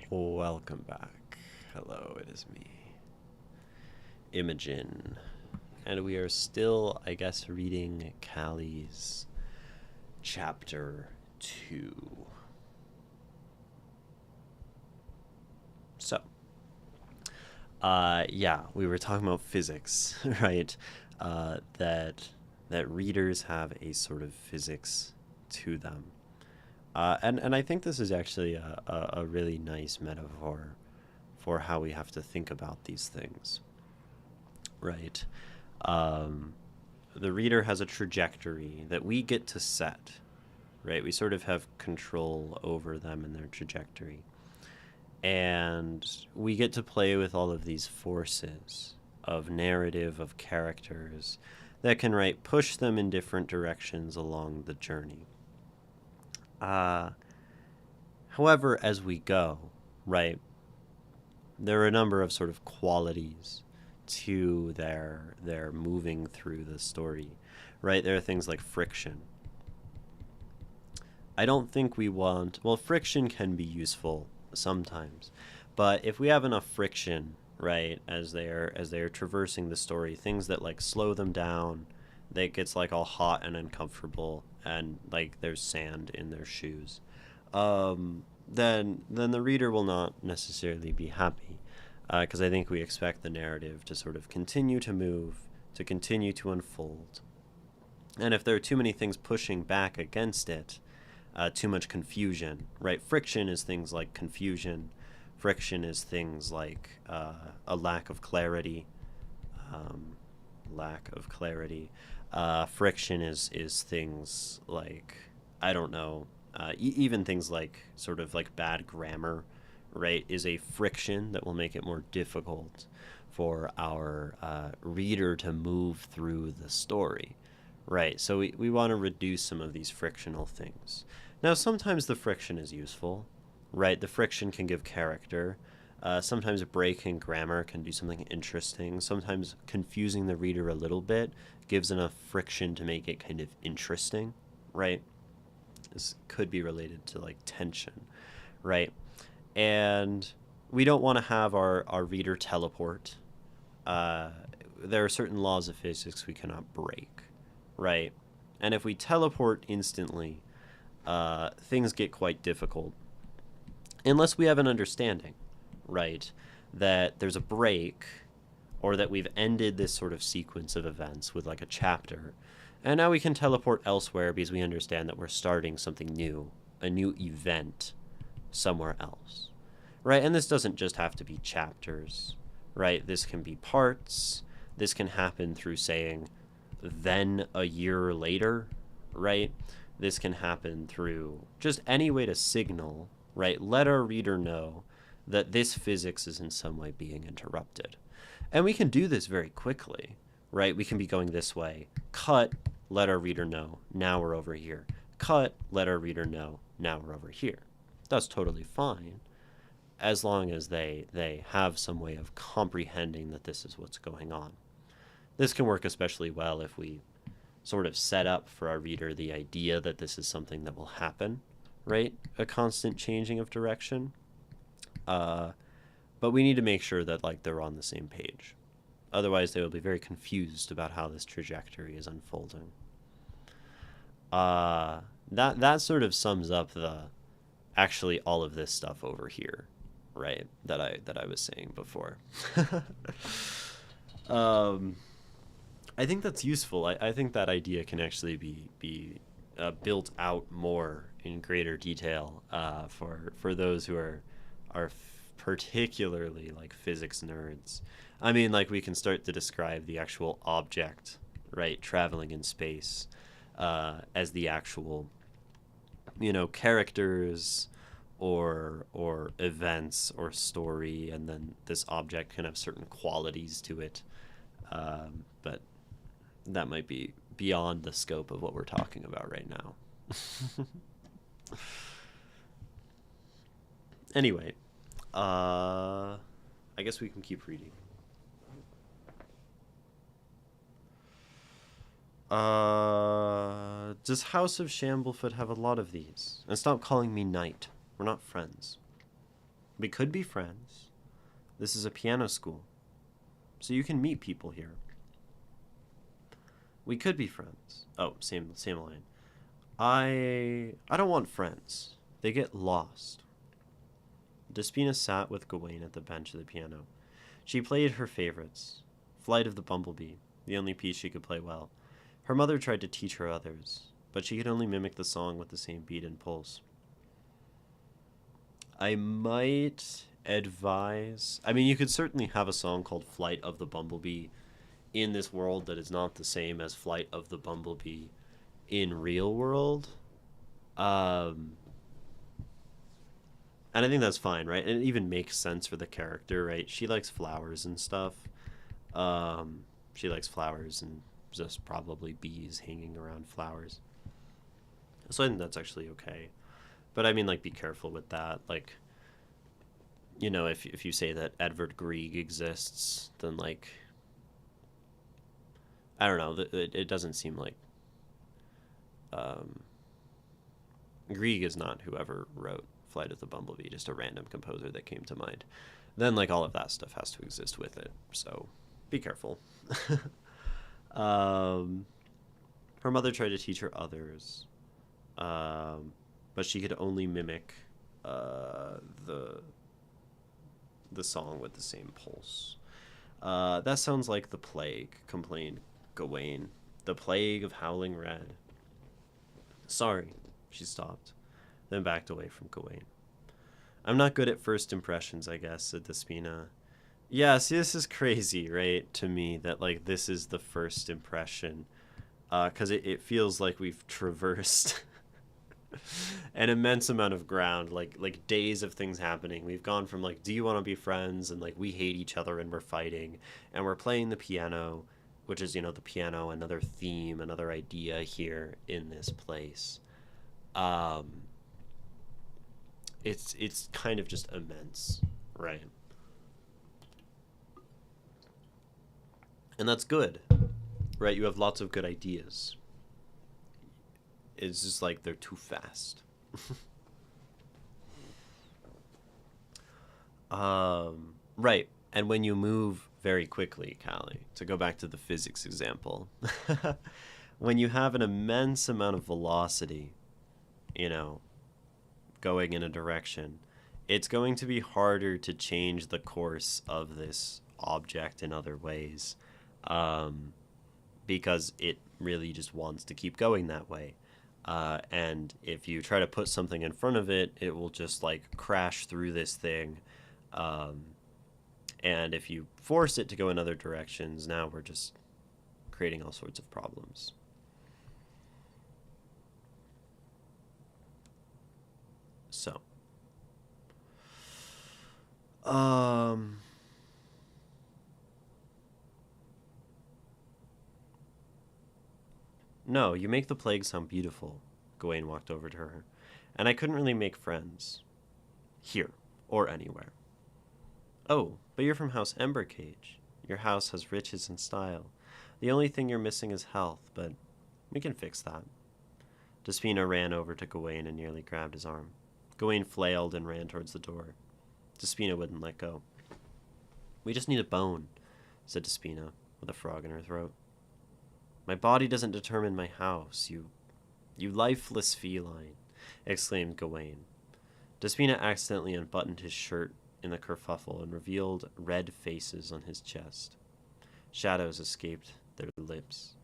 Welcome back. Hello, it is me, Imogen. And we are still, I guess, reading Callie's chapter 2. So, yeah, we were talking about physics, right? That readers have a sort of physics to them. And I think this is actually a really nice metaphor for how we have to think about these things, right? The reader has a trajectory that we get to set, right? We sort of have control over them and their trajectory. And we get to play with all of these forces of narrative, of characters that can, right, push them in different directions along the journey. However, as we go, right, there are a number of sort of qualities to their moving through the story, right? There are things like friction. I don't think we want, well, friction can be useful sometimes, but if we have enough friction, right, as they're traversing the story, things that like slow them down, that gets like all hot and uncomfortable, and like there's sand in their shoes, then the reader will not necessarily be happy, because I think we expect the narrative to sort of continue to move, to continue to unfold, and if there are too many things pushing back against it, too much confusion, right? Friction is things like confusion. Friction is things like a lack of clarity. Friction is things like, I don't know, even things like sort of like bad grammar, right? Is a friction that will make it more difficult for our reader to move through the story, right? So we want to reduce some of these frictional things. Now, sometimes the friction is useful, right? The friction can give character. Sometimes breaking grammar can do something interesting. Sometimes confusing the reader a little bit gives enough friction to make it kind of interesting, right? This could be related to like tension, right? And we don't want to have our reader teleport. There are certain laws of physics we cannot break, right? And if we teleport instantly, things get quite difficult. Unless we have an understanding, right, that there's a break, or that we've ended this sort of sequence of events with like a chapter, and now we can teleport elsewhere because we understand that we're starting something new, a new event somewhere else, right? And this doesn't just have to be chapters, right? This can be parts. This can happen through saying, then a year later, right? This can happen through just any way to signal, right? Let our reader know that this physics is in some way being interrupted. And we can do this very quickly, right? We can be going this way. Cut, let our reader know, now we're over here. Cut, let our reader know, now we're over here. That's totally fine, as long as they have some way of comprehending that this is what's going on. This can work especially well if we sort of set up for our reader the idea that this is something that will happen, right? A constant changing of direction. But we need to make sure that like they're on the same page. Otherwise, they will be very confused about how this trajectory is unfolding. That sort of sums up actually all of this stuff over here, right? That I was saying before. I think that's useful. I think that idea can actually be built out more in greater detail for those who are particularly like physics nerds. I mean, like we can start to describe the actual object, right, traveling in space as the actual, characters or events or story, and then this object can have certain qualities to it. But that might be beyond the scope of what we're talking about right now. Anyway, I guess we can keep reading. Does House of Shamblefoot have a lot of these? And stop calling me knight. We're not friends. We could be friends. This is a piano school, so you can meet people here. We could be friends. Oh, same line. I don't want friends. They get lost. Despina sat with Gawain at the bench of the piano. She played her favorites. Flight of the Bumblebee, the only piece she could play well. Her mother tried to teach her others, but she could only mimic the song with the same beat and pulse. I might advise... I mean, you could certainly have a song called Flight of the Bumblebee in this world that is not the same as Flight of the Bumblebee in real world. Um, and I think that's fine, right? And it even makes sense for the character, right? She likes flowers and stuff. Um, she likes flowers and just probably bees hanging around flowers. So I think that's actually okay. But I mean, like, be careful with that. Like, if you say that Edvard Grieg exists, then, like, I don't know. It doesn't seem like um, Grieg is not whoever wrote Flight of the Bumblebee, just a random composer that came to mind. Then, like, all of that stuff has to exist with it. So be careful. um, Her mother tried to teach her others, um, but she could only mimic uh, the the song with the same pulse. That sounds like the plague, complained Gawain. The plague of howling red. Sorry, she stopped, then backed away from Gawain. I'm not good at first impressions, I guess, said Despina. Yeah, see, this is crazy, right, to me, that, like, this is the first impression. Because it feels like we've traversed an immense amount of ground, like days of things happening. We've gone from, like, do you want to be friends, and, like, we hate each other and we're fighting, and we're playing the piano, which is, the piano, another theme, another idea here in this place. Um, it's kind of just immense, right? And that's good, right? You have lots of good ideas. It's just like they're too fast. Right. And when you move very quickly, Callie, to go back to the physics example, when you have an immense amount of velocity, you know, going in a direction, it's going to be harder to change the course of this object in other ways, um, because it really just wants to keep going that way. And if you try to put something in front of it, it will just, like, crash through this thing. Um, and if you force it to go in other directions, now we're just creating all sorts of problems. So, um, no, you make the plague sound beautiful. Gawain walked over to her. And I couldn't really make friends. Here, or anywhere. Oh, but you're from House Embercage. Your house has riches and style. The only thing you're missing is health, but we can fix that. Despina ran over to Gawain and nearly grabbed his arm. Gawain flailed and ran towards the door. Despina wouldn't let go. We just need a bone, said Despina, with a frog in her throat. My body doesn't determine my house, you lifeless feline, exclaimed Gawain. Despina accidentally unbuttoned his shirt in the kerfuffle and revealed red faces on his chest. Shadows escaped their lips.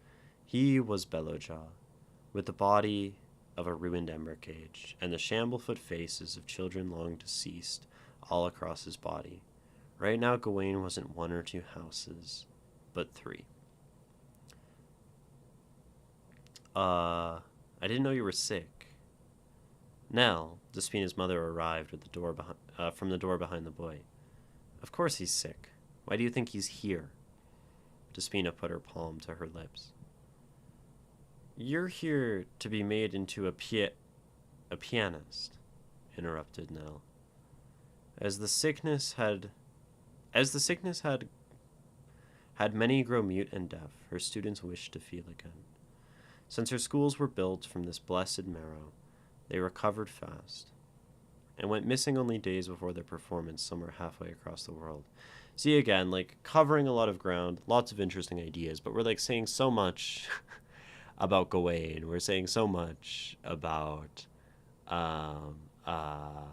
He was Bellowjaw, with the body of a ruined Embercage, and the shamblefoot faces of children long deceased all across his body. Right now, Gawain wasn't one or two houses, but three. I didn't know you were sick. Nell, Despina's mother, arrived with from the door behind the boy. Of course he's sick. Why do you think he's here? Despina put her palm to her lips. You're here to be made into a pianist, interrupted Nell. As the sickness had many grow mute and deaf, her students wished to feel again. Since her schools were built from this blessed marrow, they recovered fast, and went missing only days before their performance somewhere halfway across the world. See, again, like, covering a lot of ground, lots of interesting ideas, but we're, like, saying so much about Gawain. We're saying so much about um, uh,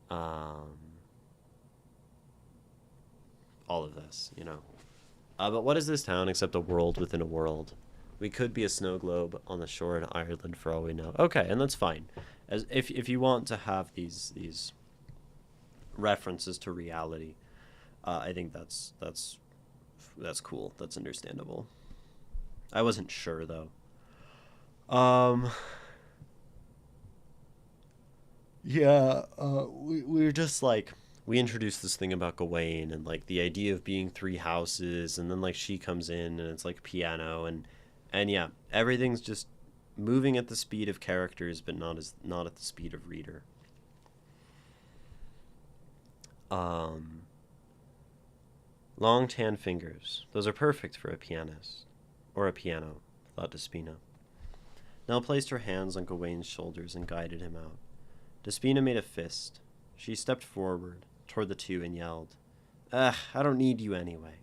um, all of this, But what is this town except a world within a world? We could be a snow globe on the shore in Ireland for all we know. Okay, and that's fine. As if you want to have these references to reality, I think that's cool. That's understandable. I wasn't sure though. Um, Yeah, we were just like we introduced this thing about Gawain and like the idea of being three houses, and then like she comes in and it's like piano and yeah, everything's just moving at the speed of characters, but not at the speed of reader. Um, Long tan fingers. Those are perfect for a pianist or a piano, thought Despina. Nell placed her hands on Gawain's shoulders and guided him out. Despina made a fist. She stepped forward toward the two and yelled, "Ugh, I don't need you anyway.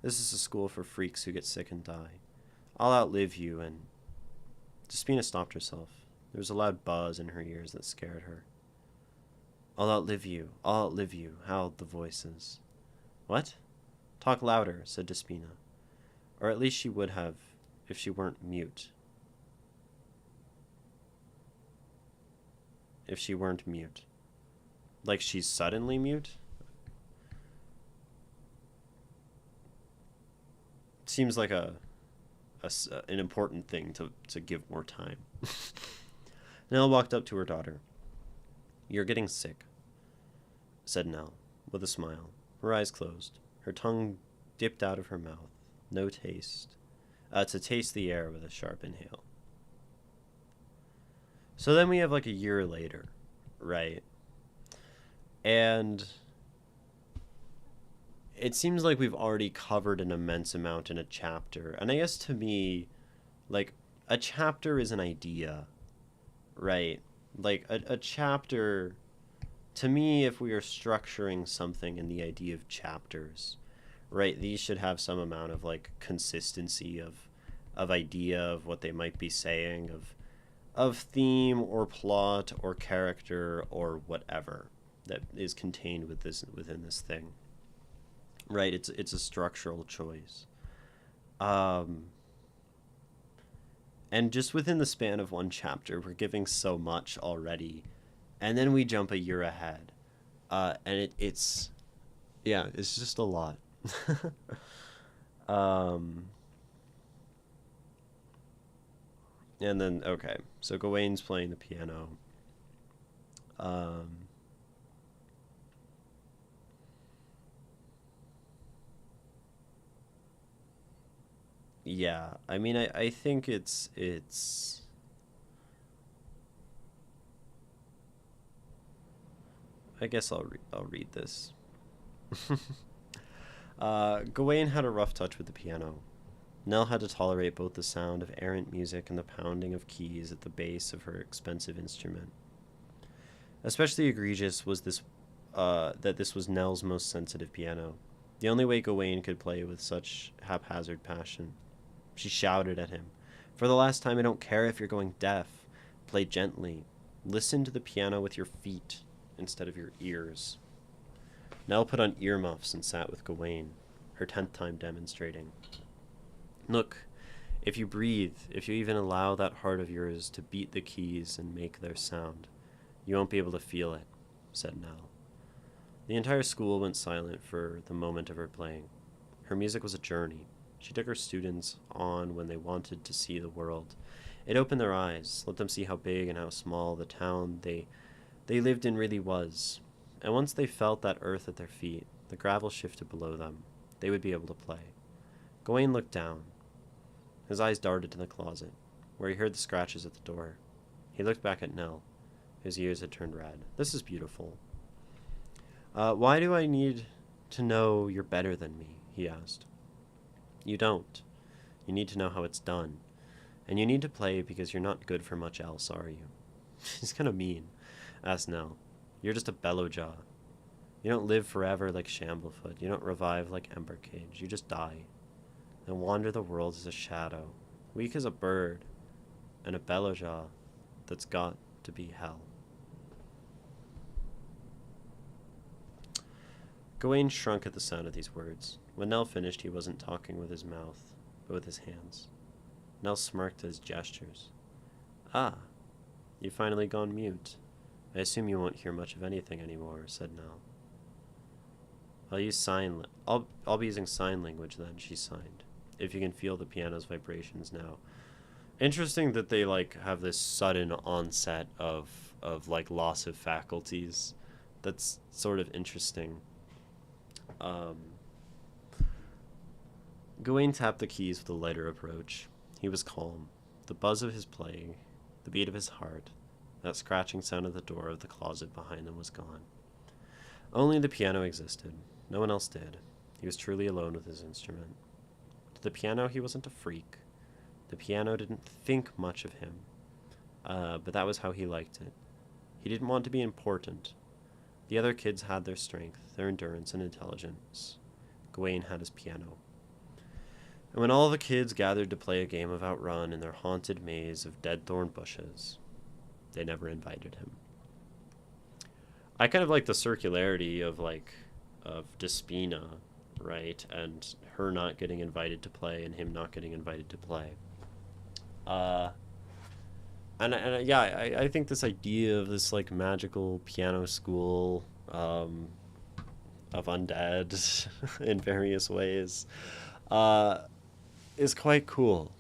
This is a school for freaks who get sick and die. I'll outlive you and." Despina stopped herself. There was a loud buzz in her ears that scared her. "I'll outlive you, I'll outlive you," howled the voices. "What?" "Talk louder," said Despina. Or at least she would have if she weren't mute. If she weren't mute. Like she's suddenly mute? Seems like an important thing to give more time. Nell walked up to her daughter. "You're getting sick," said Nell, with a smile. Her eyes closed. Her tongue dipped out of her mouth. No taste. To taste the air with a sharp inhale. So then we have like a year later, right? And it seems like we've already covered an immense amount in a chapter. And I guess to me, like, a chapter is an idea, right? Like, a chapter, to me, if we are structuring something in the idea of chapters, right, these should have some amount of, like, consistency of idea of what they might be saying, of theme or plot or character or whatever that is contained within this thing. Right, it's a structural choice. Um and just within the span of one chapter, we're giving so much already. And then we jump a year ahead. And it's yeah, it's just a lot. um and then okay, so Gawain's playing the piano. Um Yeah, I mean, I think it's. I guess I'll read this. Gawain had a rough touch with the piano. Nell had to tolerate both the sound of errant music and the pounding of keys at the base of her expensive instrument. Especially egregious was this that this was Nell's most sensitive piano. The only way Gawain could play with such haphazard passion. She shouted at him. "For the last time, I don't care if you're going deaf. Play gently. Listen to the piano with your feet instead of your ears." Nell put on earmuffs and sat with Gawain, her 10th time demonstrating. "Look, if you breathe, if you even allow that heart of yours to beat the keys and make their sound, you won't be able to feel it," said Nell. The entire school went silent for the moment of her playing. Her music was a journey. She took her students on when they wanted to see the world. It opened their eyes, let them see how big and how small the town they lived in really was. And once they felt that earth at their feet, the gravel shifted below them, they would be able to play. Gawain looked down. His eyes darted to the closet, where he heard the scratches at the door. He looked back at Nell. His ears had turned red. "This is beautiful." Why do I need to know you're better than me?" he asked. "You don't. You need to know how it's done. And you need to play because you're not good for much else, are you?" "He's kind of mean," asked Nell. "You're just a bellowjaw. You don't live forever like Shamblefoot. You don't revive like Embercage. You just die. And wander the world as a shadow, weak as a bird, and a bellowjaw that's got to be hell." Gawain shrunk at the sound of these words. When Nell finished, he wasn't talking with his mouth, but with his hands. Nell smirked at his gestures. "Ah, you've finally gone mute. I assume you won't hear much of anything anymore," said Nell. I'll be using sign language then," she signed. "If you can feel the piano's vibrations now." Interesting that they like have this sudden onset like loss of faculties. That's sort of interesting. Um, Gawain tapped the keys with a lighter approach. He was calm. The buzz of his playing, the beat of his heart, that scratching sound of the door of the closet behind them was gone. Only the piano existed. No one else did. He was truly alone with his instrument. To the piano, he wasn't a freak. The piano didn't think much of him, but that was how he liked it. He didn't want to be important. The other kids had their strength, their endurance, and intelligence. Gawain had his piano. And when all the kids gathered to play a game of Outrun in their haunted maze of dead thorn bushes, they never invited him. I kind of like the circularity of Despina, right? And her not getting invited to play and him not getting invited to play. I think this idea of this like magical piano school of undead in various ways is quite cool,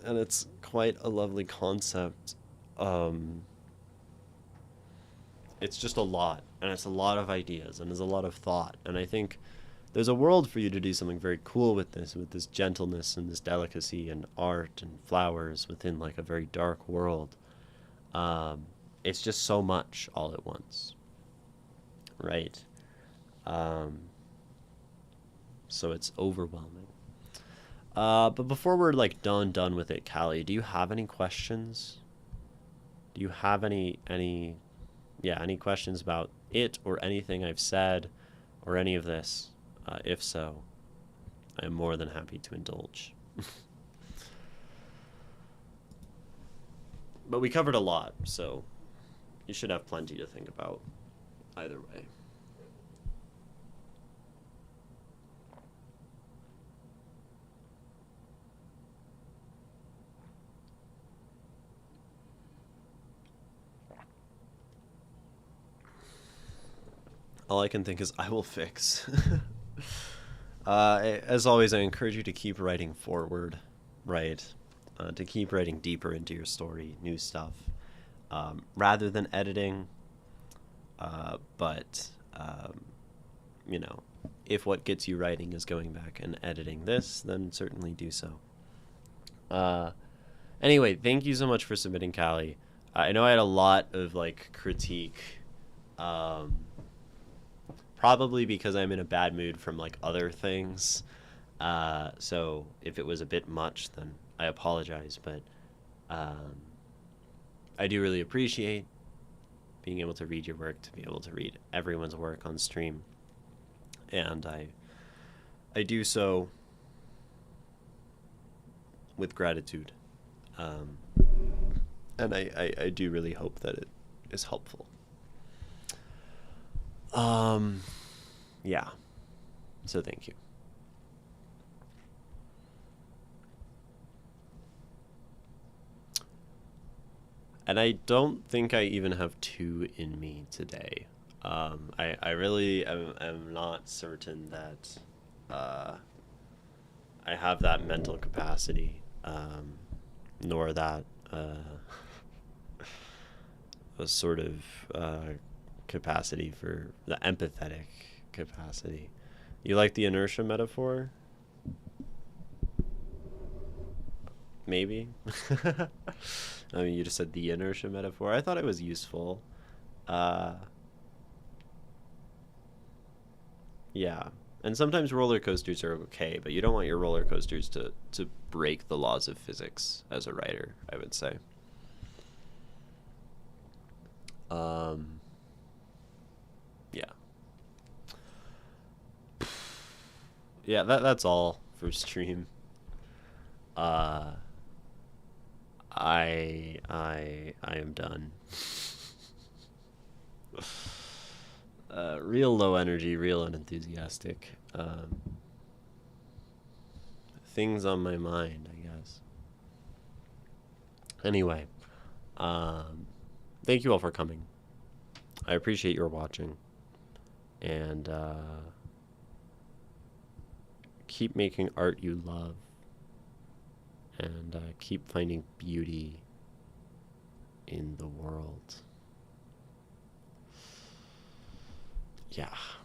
and it's quite a lovely concept. It's just a lot, and it's a lot of ideas, and there's a lot of thought, and I think there's a world for you to do something very cool with this gentleness and this delicacy and art and flowers within like a very dark world. It's just so much all at once, right? So it's overwhelming. But before we're like done with it, Callie, do you have any questions? Do you have any questions about it or anything I've said or any of this? If so, I am more than happy to indulge. But we covered a lot, so you should have plenty to think about either way. All I can think is I will fix. As always, I encourage you to keep writing forward, right? To keep writing deeper into your story, new stuff, rather than editing. But if what gets you writing is going back and editing this, then certainly do so. Anyway, thank you so much for submitting, Callie. I know I had a lot of like critique. Probably because I'm in a bad mood from like other things. So if it was a bit much, then I apologize. But I do really appreciate being able to read your work, to be able to read everyone's work on stream. And I do so with gratitude. And I do really hope that it is helpful. Yeah. So thank you. And I don't think I even have 2 in me today. I really am not certain that I have that mental capacity, nor that a sort of capacity for the empathetic capacity. You like the inertia metaphor? Maybe. I mean, you just said the inertia metaphor. I thought it was useful. Yeah. And sometimes roller coasters are okay, but you don't want your roller coasters to break the laws of physics as a writer, I would say. Yeah. Yeah, that's all for stream. I am done. Real low energy, real unenthusiastic. Things on my mind, I guess. Anyway, thank you all for coming. I appreciate your watching. And keep making art you love. And keep finding beauty in the world. Yeah.